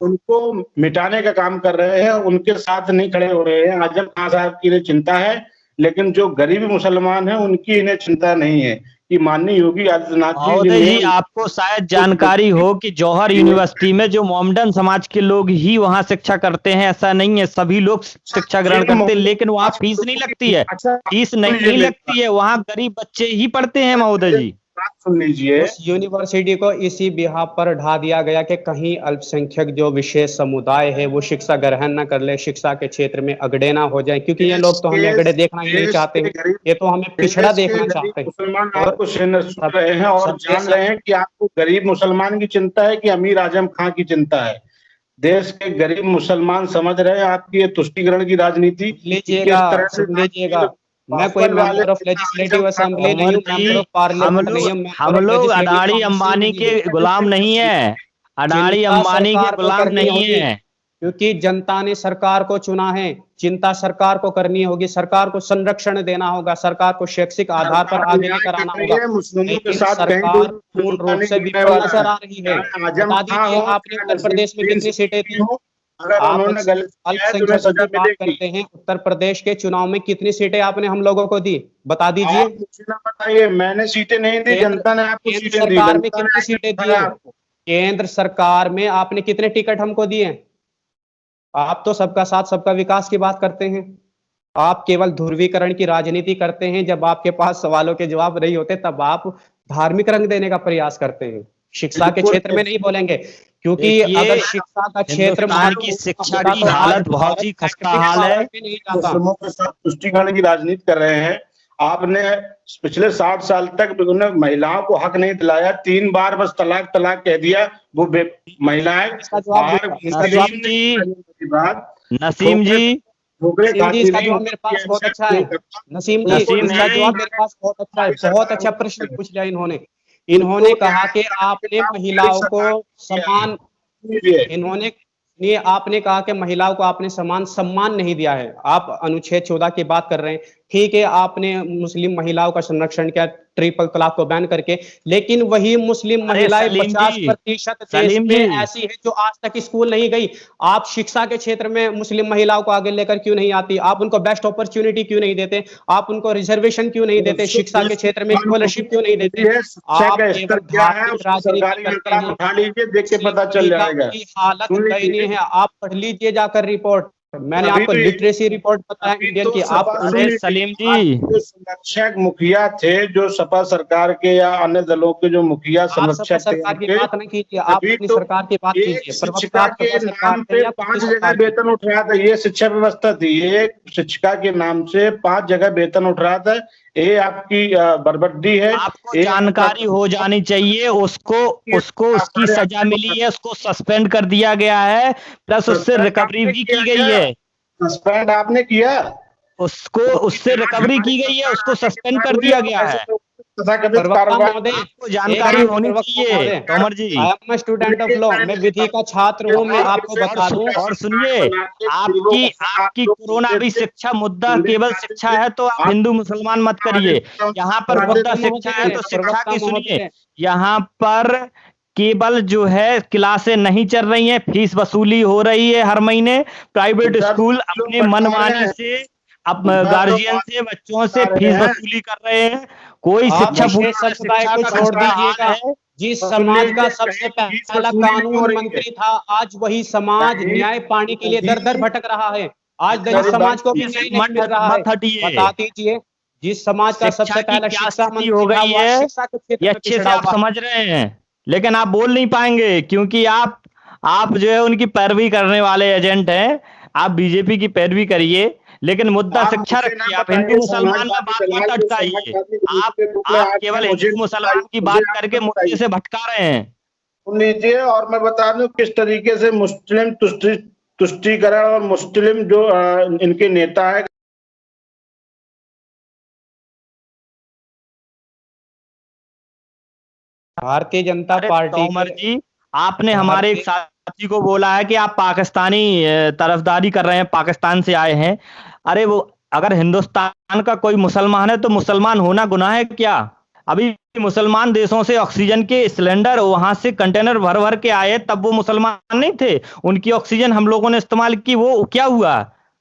उनको मिटाने का काम कर रहे हैं, उनके साथ नहीं खड़े हो रहे हैं। आजम खान साहब की इन्हें चिंता है, लेकिन जो गरीब मुसलमान हैं उनकी इन्हें चिंता नहीं है कि माननीय योगी आदित्यनाथ महोदय जी, आपको शायद जानकारी हो कि जौहर यूनिवर्सिटी में जो मोमडन समाज के लोग ही वहां शिक्षा करते हैं, ऐसा नहीं है, सभी लोग शिक्षा ग्रहण करते हैं, लेकिन वहां फीस नहीं लगती है। फीस नहीं लगती है, वहां गरीब बच्चे ही पढ़ते हैं महोदय जी। बात सुन लीजिए। उस यूनिवर्सिटी को इसी बिहार पर ढा दिया गया कि कहीं अल्पसंख्यक जो विशेष समुदाय है वो शिक्षा ग्रहण न कर ले, शिक्षा के क्षेत्र में अगड़े ना हो जाए, क्योंकि ये लोग तो हमें अगड़े देखना ही नहीं चाहते हैं, ये तो हमें पिछड़ा देखना चाहते हैं। मुसलमान आपको सुन रहे हैं और जान रहे हैं कि आपको गरीब मुसलमान की चिंता है कि अमीर आजम खां की चिंता है। देश के गरीब मुसलमान समझ रहे हैं आपकी ये तुष्टिकरण की राजनीति। लीजिएगा, सुन लीजिएगा, मैं कोई मेंबर ऑफ लेजिस्लेटिव असेंबली नहीं हूँ, मेंबर ऑफ पार्लियामेंट नहीं हूँ। हम लोग अडानी अंबानी के गुलाम नहीं है, अडानी अंबानी के गुलाम नहीं है, क्योंकि जनता ने सरकार को चुना है। चिंता सरकार को करनी होगी, सरकार को संरक्षण देना होगा, सरकार को शैक्षिक आधार पर आगे लेकर आना होगा। लेकिन सरकार पूर्ण रूप से विफल नजर आ रही है। बता दीजिए, आपने उत्तर प्रदेश में कितनी सीटें थी? आप अल्पसंख्यकों की बात करते हैं, उत्तर प्रदेश के चुनाव में कितनी सीटें आपने हम लोगों को दी? बता दीजिए। बताइए, मैंने सीटें नहीं दी, जनता ने आपको सीटें दी। सरकार में कितनी सीटें दी? केंद्र सरकार में आपने कितने टिकट हमको दिए? आप तो सबका साथ सबका विकास की बात करते हैं। आप केवल ध्रुवीकरण की राजनीति करते हैं। जब आपके पास सवालों के जवाब नहीं होते तब आप धार्मिक रंग देने का प्रयास करते हैं। शिक्षा के क्षेत्र में नहीं बोलेंगे, क्योंकि अगर शिक्षा का क्षेत्र की शिक्षा की हालत बहुत ही खस्ता हाल है। मुस्लिमों के साथ तुष्टिकरण की राजनीति कर रहे हैं। आपने पिछले 60 साल तक महिलाओं को हक नहीं दिलाया, 3 बार बस तलाक तलाक कह दिया। वो महिलाएं नसीम जी, इसका जवाब मेरे पास बहुत अच्छा है। नसीम जी, इसका जवाब मेरे पास बहुत अच्छा है। बहुत अच्छा प्रश्न पूछ लिया इन्होंने। इन्होंने कहा कि आपने महिलाओं को समान, आपने कहा कि महिलाओं को आपने समान सम्मान नहीं दिया है। आप अनुच्छेद 14 की बात कर रहे हैं, ठीक है, आपने मुस्लिम महिलाओं का संरक्षण किया ट्रिपल तलाक को बैन करके, लेकिन वही मुस्लिम महिलाएं 50% देश में ऐसी है जो आज तक स्कूल नहीं गई। आप शिक्षा के क्षेत्र में मुस्लिम महिलाओं को आगे लेकर क्यों नहीं आती? आप उनको बेस्ट अपॉर्चुनिटी क्यों नहीं देते? आप उनको रिजर्वेशन क्यों नहीं देते? शिक्षा के क्षेत्र में स्कॉलरशिप क्यों नहीं देते? आप राजनीति करते हैं। हालत दयनीय है। आप पढ़ लीजिए जाकर रिपोर्ट। मैंने आपको लिटरेसी रिपोर्ट बताया इंडियन की। आप सलीम जी, संरक्षक मुखिया थे जो सपा सरकार के या अन्य दलों के जो मुखिया संरक्षक सरकार की बात नहीं कीजिए, आप अपनी सरकार की बात कीजिए। शिक्षिका के नाम पे 5 जगह वेतन उठ रहा था। ये शिक्षा व्यवस्था थी। ये शिक्षिका के नाम से 5 जगह वेतन उठ रहा था। ये आपकी बर्बदी है। आपको जानकारी हो जानी चाहिए। उसको उसकी सजा मिली है, उसको सस्पेंड कर दिया गया है, प्लस उससे रिकवरी भी की गई है। सस्पेंड आपने किया? उससे रिकवरी की गई है, उसको सस्पेंड कर दिया गया है। आपको जानकारी होनी चाहिए Tomar ji. I am student of law, मैं विधि का छात्र हूँ। मैं आपको बता दूं। और सुनिए, आपकी कोरोना भी शिक्षा मुद्दा केवल शिक्षा है तो आप हिंदू मुसलमान मत करिए। यहाँ पर मुद्दा शिक्षा है तो शिक्षा की सुनिए। यहाँ पर केवल जो है क्लासें नहीं चल रही हैं, फीस वसूली हो रही है हर महीने। प्राइवेट स्कूल अपने मनमानी से अब गार्जियन से बच्चों से फीस वसूली कर रहे हैं। कोई शिक्षा समुदाय को छोड़ दीजिएगा। जिस समाज का सबसे पहला कानून मंत्री था, आज वही समाज न्याय पाने के लिए दर दर भटक रहा है। आज दलित समाज को भी न्याय नहीं मिल रहा है। मत हटिए। बता दीजिए, जिस समाज का शिक्षा सबसे की पहला क्या शिक्षा स्थिति मंत्री हो था, गई वो है, शिक्षा के क्षेत्र ये में अच्छे से पिछड़ा आप हुआ है। समझ रहे हैं, लेकिन आप बोल नहीं पाएंगे क्योंकि आप जो है उनकी पैरवी करने वाले एजेंट हैं। आप बीजेपी की पैरवी करिए, लेकिन मुद्दा आप शिक्षा मुझे ना रखिए। आप हिंदू बताइए मुसलमान में समाजवादी बात मत दलाल जो अटकाइए। समाजवादी आप दूसरे टुकड़े आप आज केवल हैं, मुझे हिंदू मुसलमान बताइए, की मुझे बात आप करके मुद्दे बताइए। से भटका रहे हैं। सुन लीजिए, और मैं बता दूं किस तरीके से मुस्लिम तुष्टीकरण और मुस्लिम जो इनके नेता है। भारतीय जनता अरे पार्टी तोमर के जी, आपने हमारे एक साथी को बोला है कि आप पाकिस्तानी तरफदारी कर रहे हैं, पाकिस्तान से आए हैं। अरे वो अगर हिंदुस्तान का कोई मुसलमान है तो मुसलमान होना गुनाह है क्या? अभी मुसलमान देशों से ऑक्सीजन के सिलेंडर वहां से कंटेनर भर भर के आए, तब वो मुसलमान नहीं थे? उनकी ऑक्सीजन हम लोगों ने इस्तेमाल की, वो क्या हुआ?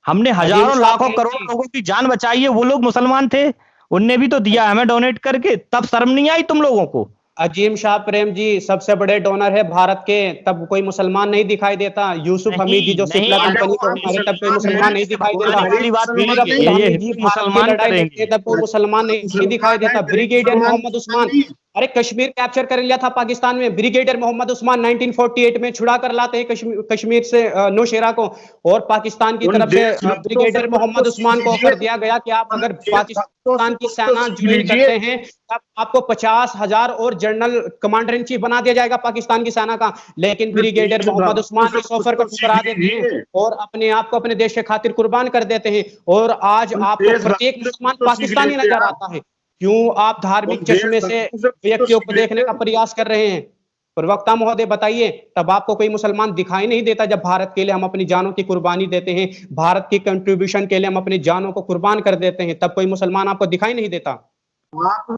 हमने अजीम हजारों शाह लाखों प्रेम करोड़ों जी, लोगों की जान बचाई है। वो लोग मुसलमान थे, उनने भी तो दिया हमें डोनेट करके, तब शर्म नहीं आई तुम लोगों को? अजीम शाह प्रेम जी सबसे बड़े डोनर है भारत के, तब कोई मुसलमान नहीं दिखाई देता। यूसुफ हमीद जी नहीं जो नहीं, सिप्ला अगर कंपनी वो को हमीद हमारे, तब कोई मुसलमान मुसलमान हैं, नहीं से दिखाई भटकाने देता। वाली बात नहीं वीर है, ये अब्दुल हमीद जी हिंदू भारत की मुसलमान लड़ाई लड़ते करेंगे। तब कोई मुसलमान नहीं दिखाई मुसलमान है, देता। गरीब ब्रिगेडियर मुसलमान मोहम्मद मुसलमान उस्मान, नहीं। अरे कश्मीर कैप्चर कर लिया था पाकिस्तान में, ब्रिगेडियर मोहम्मद उस्मान 1948 में छुड़ा कर लाते हैं कश्मीर से नौशेरा को, और पाकिस्तान की उन तरफ से देशभक्तों से ब्रिगेडियर कुछ तो मोहम्मद सीख उस्मान को लीजिए, ऑफर दिया गया कि आप उन अगर देशभक्तों से पाकिस्तान की कुछ तो सेना सीख ज्वाइन लीजिए। करते हैं तब आपको 50,000 और जनरल कमांडर इन चीफ बना दिया जाएगा पाकिस्तान की सेना का। लेकिन ब्रिगेडियर मोहम्मद देशभक्तों उस्मान से इस कुछ ऑफर को तो सीख ठुकरा देते हैं लीजिए। और अपने आप को अपने देश के खातिर कुर्बान कर देते हैं। और आज उन आपको प्रत्येक देशभक्तों से कुछ मुसलमान तो सीख पाकिस्तानी लीजिए नजर आप। आता है। क्यों आप धार्मिक उन चश्मे से देशभक्तों से कुछ तो व्यक्तियों सीख को देखने का लीजिए। प्रयास कर रहे हैं? प्रवक्ता महोदय बताइए, तब आपको कोई मुसलमान दिखाई नहीं देता जब भारत के लिए हम अपनी जानों की कुर्बानी देते हैं, भारत की कंट्रीब्यूशन के लिए हम अपनी जानों को कुर्बान कर देते हैं, तब कोई मुसलमान आपको दिखाई नहीं देता? आप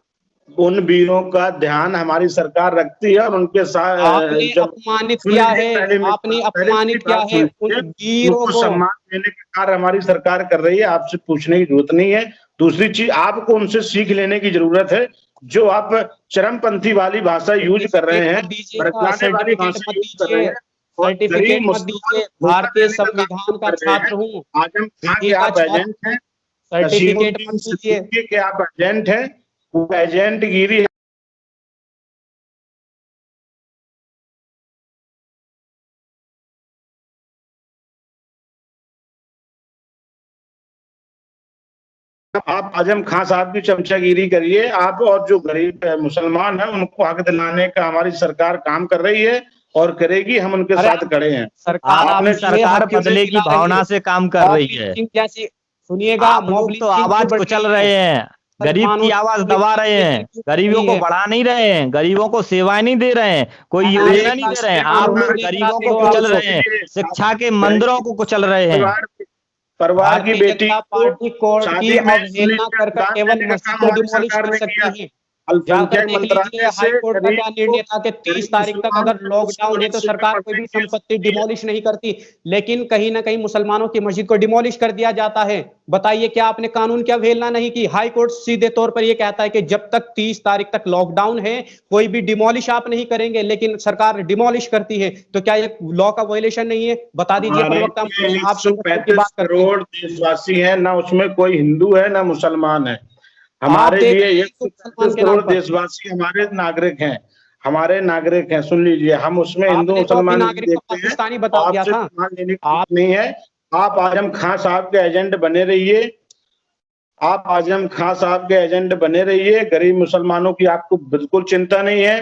उन वीरों का ध्यान हमारी सरकार रखती है और उनके साथ आपने जब अपमानित सुन किया लीजिए, है, आपने पहले मेरी अपमानित किया बात है सुन उन लीजिए। वीरों उनको को। सम्मान देने का कार्य हमारी सरकार कर रही है, आपसे पूछने की जरूरत नहीं है। दूसरी चीज, आपको उनसे सीख लेने की जरूरत है। जो आप चरमपंथी वाली भाषा यूज कर रहे सर्टिफिकेट हैं, मत दीजिएगा, भड़काने वाली सर्टिफिकेट भाषा मत यूज कर रहे दीजिए, हैं और गरीब सर्टिफिकेट मत मुसलमानों दीजिए। को धोखा भारतीय देने का काम संविधान का कर रहे हैं। छात्र हूँ, आजम खां के विधि का आप छात्र एजेंट हूँ, हैं, सर्टिफिकेट नसीरुद्दीन मत दीजिए। सिद्दीकी के आप एजेंट हैं। वो एजेंट गिरी आप आजम खान साहब की चमचागिरी करिए आप, और जो गरीब मुसलमान हैं उनको हक दिलाने का हमारी सरकार काम कर रही है और करेगी। हम उनके अरे साथ खड़े हैं। सरकार आपने आपकी आपके सरकार हक क्यों नहीं बदले की दिला रही भावना है? से काम कर मॉब रही है। लिंचिंग जैसी, सुनिएगा, आप मॉब लोग तो लिंचिंग क्यों आवाज बढ़ कुचल रही है? रहे हैं, गरीब की मुसलमानों आवाज से दबा रहे हैं, क्यों बढ़ गरीबों रही को है? बढ़ा नहीं रहे हैं, गरीबों को सेवाएं नहीं दे रहे हैं, कोई हमारे योजना नहीं दे रहे हैं। आप मुसलमानों लोग से गरीबों कराते को हो कुचल आप। रहे हैं, शिक्षा के मंदिरों को कुचल रहे हैं। परिवार की भारतीय बेटी जनता को पार्टी कोर्ट की शादी में अवहेलना कर अनुदान केवल देने का मस्जिद काम को हमारी डिमोलिश सरकार कर ने किया। सकती है। जाकर अल्पसंख्यक देख लीजिए मंत्रालय से हाई कोर्ट का क्या निर्णय था कि 30 गरीब तारीख तक मुसलमानों अगर को लॉकडाउन है तो स्कॉलरशिप में सरकार कोई पढ़ने भी की संपत्ति अनुमति दी है। डिमोलिश नहीं करती। लेकिन कहीं ना कहीं मुसलमानों की मस्जिद को डिमोलिश कर दिया जाता है। बताइए, क्या आपने कानून की अवहेलना नहीं की? हाई कोर्ट सीधे तौर पर यह कहता है कि जब तक 30 तारीख तक लॉकडाउन है कोई भी डिमोलिश आप नहीं करेंगे, लेकिन सरकार डिमोलिश करती है। तो क्या ये लॉ का वायलेशन नहीं है? बता दीजिए हमारे प्रवक्ता, आप संरक्षण की 135 बात करते हैं। करोड़ देशवासी हैं, ना उसमें कोई हिंदू है ना मुसलमान है। आप हमारे देख लिए रहे हैं तो मुसलमान 135 के नाम करोड़ पर देशवासी हमारे नागरिक हैं, हमारे नागरिक हैं। सुन लीजिए, हम उसमें हिंदू आपने तो अपने मुसलमान नहीं नागरिक को देखते हैं। पाकिस्तानी बता दिया आपसे था। सम्मान लेने की आप बात नहीं है। आप आजम खान साहब के एजेंट बने रहिए, आप आजम खान साहब के एजेंट बने रहिए। गरीब मुसलमानों की आपको बिल्कुल चिंता नहीं है।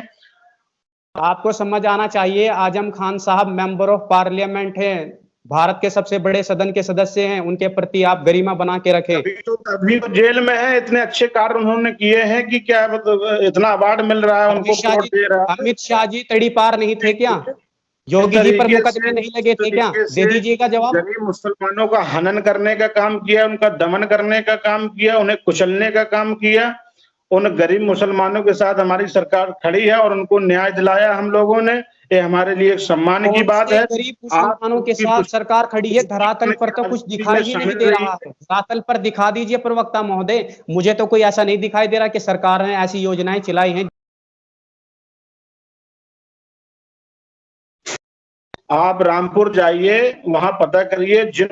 आपको समझ आना चाहिए, आजम खान साहब मेंबर ऑफ पार्लियामेंट हैं, भारत के सबसे बड़े सदन के सदस्य हैं, उनके प्रति आप गरिमा बना के रखें। अभी तो जेल में है। इतने अच्छे कार्य उन्होंने किए हैं कि क्या मतलब इतना अवार्ड मिल रहा है उनको, अवार्ड दे रहा है। अमित शाह जी तड़ी पार नहीं थे क्या? योगी जी पर मुकदमे नहीं लगे थे क्या? दे दीजिएगा जवाब। गरीब मुसलमानों का हनन करने का काम किया, उनका दमन करने का काम किया, उन्हें कुचलने का काम किया। उन गरीब मुसलमानों के साथ हमारी सरकार खड़ी है और उनको न्याय दिलाया हम लोगों ने। ये हमारे लिए एक सम्मान की बात है। गरीब मुसलमानों के साथ सरकार खड़ी है, धरातल पर तो कुछ दिखाई ही नहीं दे रहा है। धरातल पर दिखा दीजिए प्रवक्ता महोदय, मुझे तो कोई ऐसा नहीं दिखाई दे रहा कि सरकार ने ऐसी योजनाएं चलाई हैं। आप रामपुर जाइए, वहां पता करिए जिन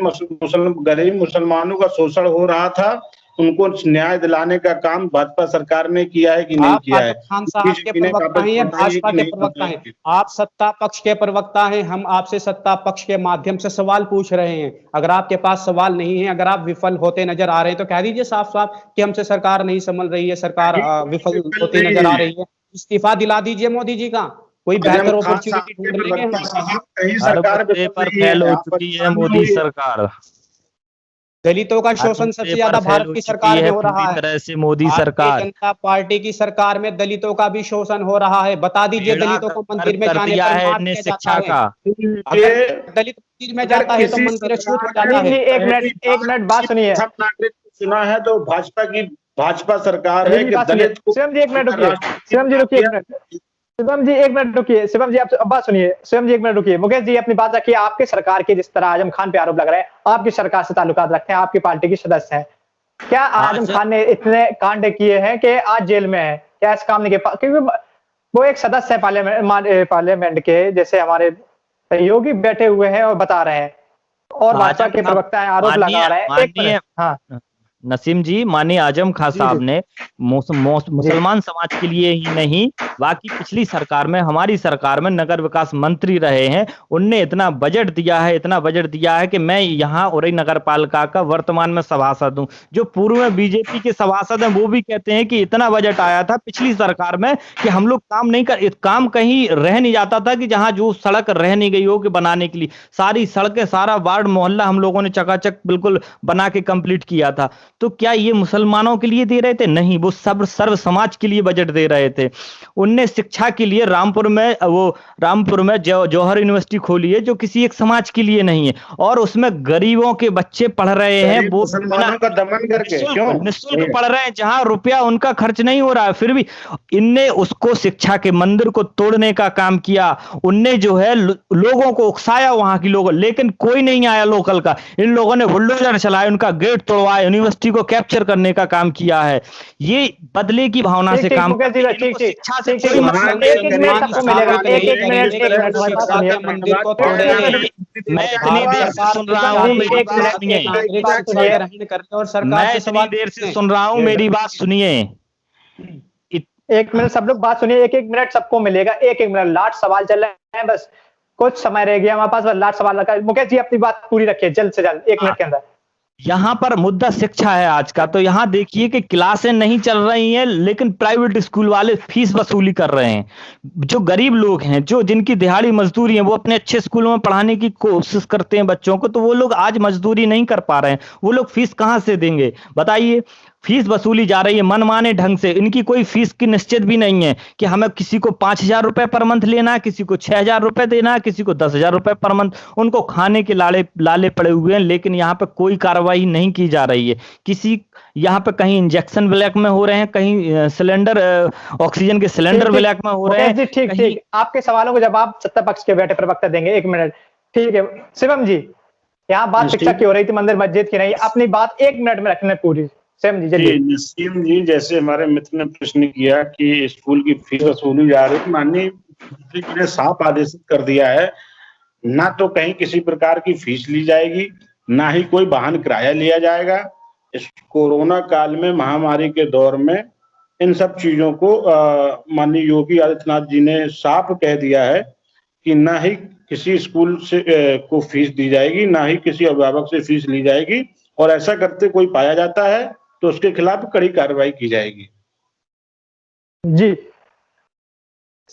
गरीब मुसलमानों का शोषण हो रहा था उनको न्याय दिलाने का काम भाजपा सरकार ने किया है कि नहीं आप किया है। आजम खान साहब के प्रवक्ता हैं या भाजपा के प्रवक्ता हैं? आप सत्ता पक्ष के प्रवक्ता हैं, हम आपसे सत्ता पक्ष के माध्यम से सवाल पूछ रहे हैं। अगर आपके पास सवाल नहीं है, अगर आप विफल होते नजर आ रहे हैं तो कह दीजिए साफ साफ कि हमसे सरकार नहीं संभल रही है, सरकार विफल होती नजर आ रही है, इस्तीफा दिला दीजिए मोदी जी का, कोई बेहतर अपॉर्चुनिटी ढूंढ लेंगे। सरकार पर फेल हो चुकी है मोदी सरकार। दलितों का शोषण सबसे ज्यादा भारत की सरकार में हो रहा है, तरह से मोदी सरकार, जनता पार्टी की सरकार में दलितों का भी शोषण हो रहा है। बता दीजिए दलितों को मंदिर में जाने पर मार दिया जाता है। अगर दलित मंदिर में जाता है तो मंदिर छूट हो जाता है। एक मिनट बात सुनिए। सब नागरिक सुना है तो भाजपा सरकार है कि दलित को। शिवम जी एक मिनट रुकिए, शिवम जी रुकिए एक मिनट, शिवम जी एक मिनट रुकिए, शिवम जी आप बात सुनिए, शिवम जी एक मिनट रुकिए। मुकेश जी अपनी बात रखिए। आपके सरकार के जिस तरह आजम खान पे आरोप लग रहे हैं, आपकी सरकार से ताल्लुकात रखते हैं, आपकी पार्टी के सदस्य हैं, क्या आजम खान ने इतने कांड किए हैं कि आज जेल में है? क्या इस काम के क्योंकि वो एक सदस्य है पार्लियामेंट के, जैसे हमारे सहयोगी बैठे हुए हैं और बता रहे हैं, और भाजपा के प्रवक्ता आरोप लगा रहे हैं। हाँ नसीम जी, माननीय आजम खान साहब ने मुसलमान समाज के लिए ही नहीं, बाकी पिछली सरकार में, हमारी सरकार में नगर विकास मंत्री रहे हैं। उनने इतना बजट दिया है कि मैं यहाँ उरई नगर पालिका का वर्तमान में सभासद हूँ। जो पूर्व में बीजेपी के सभासद हैं वो भी कहते हैं कि इतना बजट आया था पिछली सरकार में कि हम लोग काम कहीं रह नहीं जाता था, कि जहाँ जो सड़क रह नहीं गई हो कि बनाने के लिए सारी सड़कें, सारा वार्ड मोहल्ला हम लोगों ने चकाचक बिल्कुल बना के कंप्लीट किया था। तो क्या ये मुसलमानों के लिए दे रहे थे? नहीं, वो सब सर्व समाज के लिए बजट दे रहे थे। उनने शिक्षा के लिए रामपुर में जौहर यूनिवर्सिटी खोली है, जो किसी एक समाज के लिए नहीं है, और उसमें गरीबों के बच्चे पढ़ रहे हैं, वो मुसलमानों का दमन करके क्यों निःशुल्क पढ़ रहे हैं, जहां रुपया उनका खर्च नहीं हो रहा है, फिर भी इनने उसको शिक्षा के मंदिर को तोड़ने का काम किया। उनने जो है लोगों को उकसाया, वहां के लोगों, लेकिन कोई नहीं आया लोकल का। इन लोगों ने बुलडोजर चलाए, उनका गेट तोड़वाया, यूनिवर्सिटी को कैप्चर करने का काम किया है। ये बदले की भावना से काम, शिक्षा से कोई मतलब नहीं। मैं इतनी देर से सुन रहा हूँ, मेरी बात सुनिए। मैं इतनी देर से सुन रहा हूँ, मेरी बात सुनिए। एक मिनट सब लोग बात सुनिए, एक मिनट सबको मिलेगा, एक मिनट। लास्ट सवाल चल रहे हैं, बस कुछ समय रह गया हमारे पास, बस लास्ट सवाल रखा। मुकेश जी अपनी बात पूरी रखिए जल्द से जल्द, 1 मिनट के अंदर। यहाँ पर मुद्दा शिक्षा है आज का, तो यहाँ देखिए कि क्लासें नहीं चल रही हैं, लेकिन प्राइवेट स्कूल वाले फीस वसूली कर रहे हैं। जो गरीब लोग हैं, जिनकी दिहाड़ी मजदूरी है, वो अपने अच्छे स्कूलों में पढ़ाने की कोशिश करते हैं बच्चों को, तो वो लोग आज मजदूरी नहीं कर पा रहे हैं। वो लोग फीस कहाँ से देंगे बताइए? फीस वसूली जा रही है मनमाने ढंग से। इनकी कोई फीस की निश्चित भी नहीं है कि हमें किसी को 5,000 रुपए पर मंथ लेना है, किसी को 6,000 रुपए देना है, किसी को 10,000 रुपए पर मंथ। उनको खाने के लाले पड़े हुए हैं, लेकिन यहाँ पे कोई कार्रवाई नहीं की जा रही है। यहाँ पे कहीं इंजेक्शन ब्लैक में हो रहे हैं, कहीं सिलेंडर, ऑक्सीजन के सिलेंडर ब्लैक में हो रहे हैं। ठीक, आपके सवालों को जवाब सत्ता पक्ष के बैठे प्रवक्ता देंगे। 1 मिनट, ठीक है। शिवम जी, यहाँ बात शिक्षा की हो रही थी, मंदिर मस्जिद की नहीं। अपनी बात 1 मिनट में रखने पूरी। नसीम जी, जैसे हमारे मित्र ने प्रश्न किया कि स्कूल की फीस वसूली जा रही, माननीय मुख्यमंत्री ने साफ आदेशित कर दिया है, ना तो कहीं किसी प्रकार की फीस ली जाएगी, ना ही कोई वाहन किराया लिया जाएगा। इस कोरोना काल में, महामारी के दौर में इन सब चीजों को माननीय योगी आदित्यनाथ जी ने साफ कह दिया है कि ना ही किसी स्कूल से को फीस दी जाएगी, ना ही किसी अभिभावक से फीस ली जाएगी, और ऐसा करते कोई पाया जाता है तो उसके खिलाफ कड़ी कार्रवाई की जाएगी। जी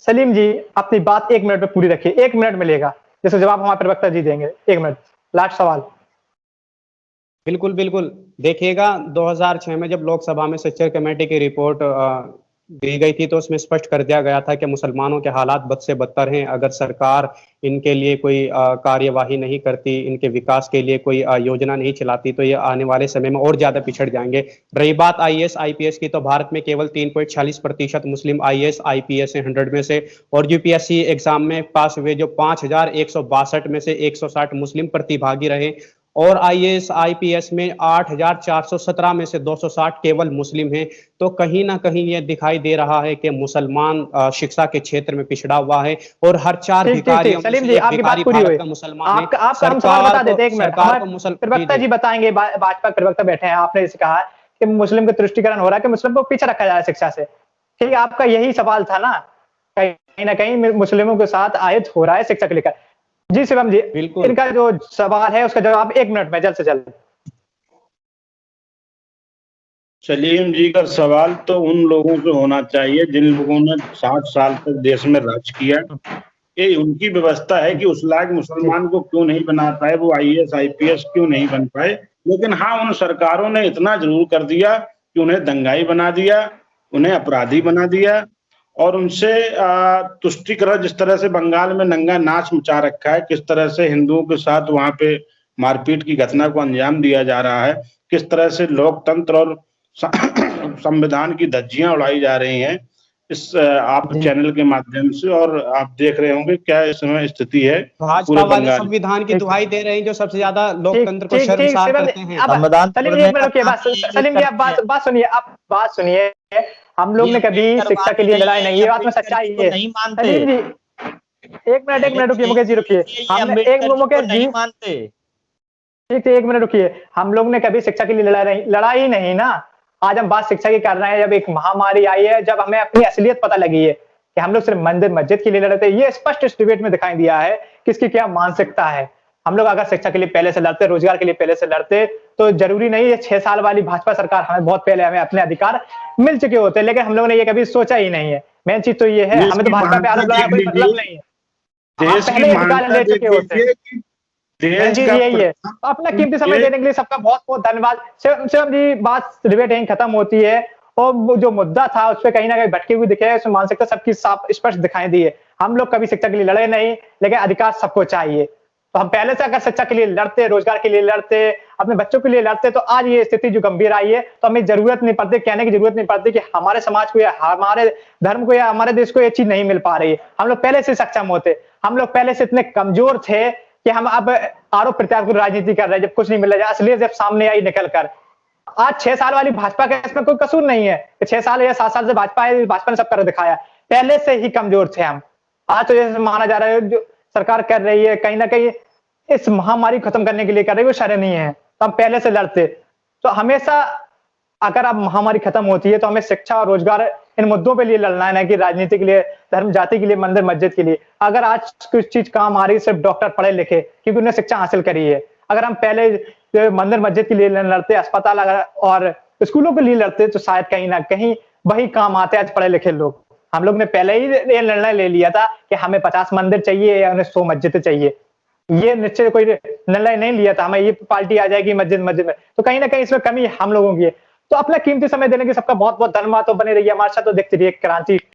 सलीम जी, अपनी बात 1 मिनट में पूरी रखिए, 1 मिनट मिलेगा, जिसका जवाब हमारे प्रवक्ता जी देंगे। 1 मिनट, लास्ट सवाल। बिल्कुल बिल्कुल, देखिएगा 2006 में जब लोकसभा में शिक्षा कमेटी की रिपोर्ट दी गई थी, तो उसमें स्पष्ट कर दिया गया था कि मुसलमानों के हालात बद से बदतर हैं। अगर सरकार इनके लिए कोई कार्यवाही नहीं करती, इनके विकास के लिए कोई योजना नहीं चलाती, तो ये आने वाले समय में और ज्यादा पिछड़ जाएंगे। रही बात IAS IPS की, तो भारत में केवल 3.46% मुस्लिम IAS IPS हैं 100 में से, और UPSC एग्जाम में पास हुए जो 5,162 में से 160 मुस्लिम प्रतिभागी रहे, और IAS IPS में 8,417 में से 260 केवल मुस्लिम हैं। तो कहीं ना कहीं ये दिखाई दे रहा है कि मुसलमान शिक्षा के क्षेत्र में पिछड़ा हुआ है और हर 4 भिखारियों में सलीम से जी, एक आपकी बात भिखारी पूरी हुई। भारत का मुसलमान है। आपका हम सवाल बता देते हैं, 1 मिनट। हमारे प्रवक्ता जी बताएंगे, भाजपा प्रवक्ता बैठे हैं, आपने इसे कहा कि मुस्लिम का तुष्टिकरण हो रहा है, कि मुस्लिम को पीछे रखा जा रहा है शिक्षा से। ठीक है, आपका यही सवाल था ना, कहीं ना कहीं मुस्लिमों के साथ आयत हो रहा है शिक्षा को लेकर। जी शिवम जी, इनका जो सवाल है उसका जवाब 1 मिनट में जल्द से जल्द। सलीम जी का सवाल तो उन लोगों से होना चाहिए जिन लोगों ने 60 साल तक देश में राज किया। ये उनकी व्यवस्था है कि उस लायक मुसलमान को क्यों नहीं बना पाए, वो IAS IPS क्यों नहीं बन पाए। लेकिन हाँ, उन सरकारों ने इतना जरूर कर दिया कि उन्हें दंगाई बना दिया, उन्हें अपराधी बना दिया और उनसे तुष्टिकरण, जिस तरह से बंगाल में नंगा नाच मचा रखा है, किस तरह से हिंदुओं के साथ वहां पे मारपीट की घटना को अंजाम दिया जा रहा है, किस तरह से लोकतंत्र और संविधान की धज्जियां उड़ाई जा रही हैं इस आप चैनल के माध्यम से, और आप देख रहे होंगे क्या इस समय स्थिति है भाजपा वाले संविधान की दुहाई दे रहे हैं, जो सबसे ज्यादा लोकतंत्र को शर्मसार करते हैं। सलीम जी, आप बात सुनिए, आप बात सुनिए। हम लोग ने कभी शिक्षा के लिए लड़ाई नहीं, ये बात में सच्चाई है। सलीम जी, 1 मिनट रुकिए, मुकेश जी रुकिए। हमने मुकेश जी मानते, ठीक है, 1 मिनट रुकिए। हम लोग ने कभी शिक्षा के लिए लड़ाई नहीं ना। आज हम बात शिक्षा की कर रहे हैं, जब एक महामारी आई है, जब हमें अपनी असलियत पता लगी है कि हम लोग सिर्फ मंदिर मस्जिद के लिए लड़ रहे थे। ये स्पष्ट इस डिबेट में दिखाई दिया है किसकी क्या मानसिकता है। हम लोग अगर शिक्षा के लिए पहले से लड़ते, रोजगार के लिए पहले से लड़ते, तो जरूरी नहीं है 6 साल वाली भाजपा सरकार, हमें बहुत पहले हमें अपने अधिकार मिल चुके होते, लेकिन हम लोग ने ये कभी सोचा ही नहीं है। मेन चीज तो ये है, हमें तो भाजपा पे आरोप लगाया कोई मतलब नहीं है। पहले अधिकार ले चुके होते, यही है। अपना कीमती समय देने के लिए सबका बहुत बहुत धन्यवाद। शिवम जी, बात डिबेट यहीं खत्म होती है और जो मुद्दा था उस पर कहीं ना कहीं भटकी हुई दिखे, उसमें मानसिकता सबकी साफ स्पष्ट दिखाई दी है। हम लोग कभी शिक्षा के लिए लड़े नहीं, लेकिन अधिकार सबको चाहिए। तो हम पहले से अगर शिक्षा के लिए लड़ते, रोजगार के लिए लड़ते, अपने बच्चों के लिए लड़ते, तो आज ये स्थिति जो गंभीर आई है, तो हमें जरूरत नहीं पड़ती, कहने की जरूरत नहीं पड़ती कि हमारे समाज को या हमारे धर्म को या हमारे देश को ये चीज नहीं मिल पा रही है। हम लोग पहले से सक्षम होते, हम लोग पहले से इतने कमजोर थे कि हम अब आरोप प्रत्यारोप की राजनीति कर रहे हैं, जब कुछ नहीं मिल रहा है, असलियत जब सामने आई निकल कर। आज 6 साल वाली भाजपा का इसमें कोई कसूर नहीं है, 6 साल या 7 साल से भाजपा है, भाजपा ने सब कर दिखाया। पहले से ही कमजोर थे हम। आज तो जैसे माना जा रहा है, जो सरकार कर रही है, कहीं ना कहीं इस महामारी खत्म करने के लिए कर रही है, वो शरणीय है। तो हम पहले से लड़ते। तो हमेशा अगर अब महामारी खत्म होती है, तो हमें शिक्षा और रोजगार, इन मुद्दों पे लिए लड़ना है, ना कि राजनीति के लिए, धर्म जाति के लिए, मंदिर मस्जिद के लिए। अगर आज कुछ चीज काम आ रही है, सिर्फ डॉक्टर पढ़े लिखे, क्योंकि उन्हें शिक्षा हासिल करी है। अगर हम पहले मंदिर मस्जिद के लिए लड़ते, अस्पताल और स्कूलों के लिए लड़ते, तो शायद कहीं ना कहीं वही काम आते आज पढ़े लिखे लोग। हम लोग ने पहले ही ये निर्णय ले लिया था कि हमें 50 मंदिर चाहिए या उन्हें 100 मस्जिदें चाहिए। ये निश्चय कोई निर्णय नहीं लिया था, हमें ये पार्टी आ जाएगी मस्जिद मस्जिद में। तो कहीं ना कहीं इसमें कमी हम लोगों की है। तो अपना कीमती समय देने के सबका बहुत बहुत धन्यवाद। तो बने रहिए हमारे साथ, तो देखते रहिए क्रांति।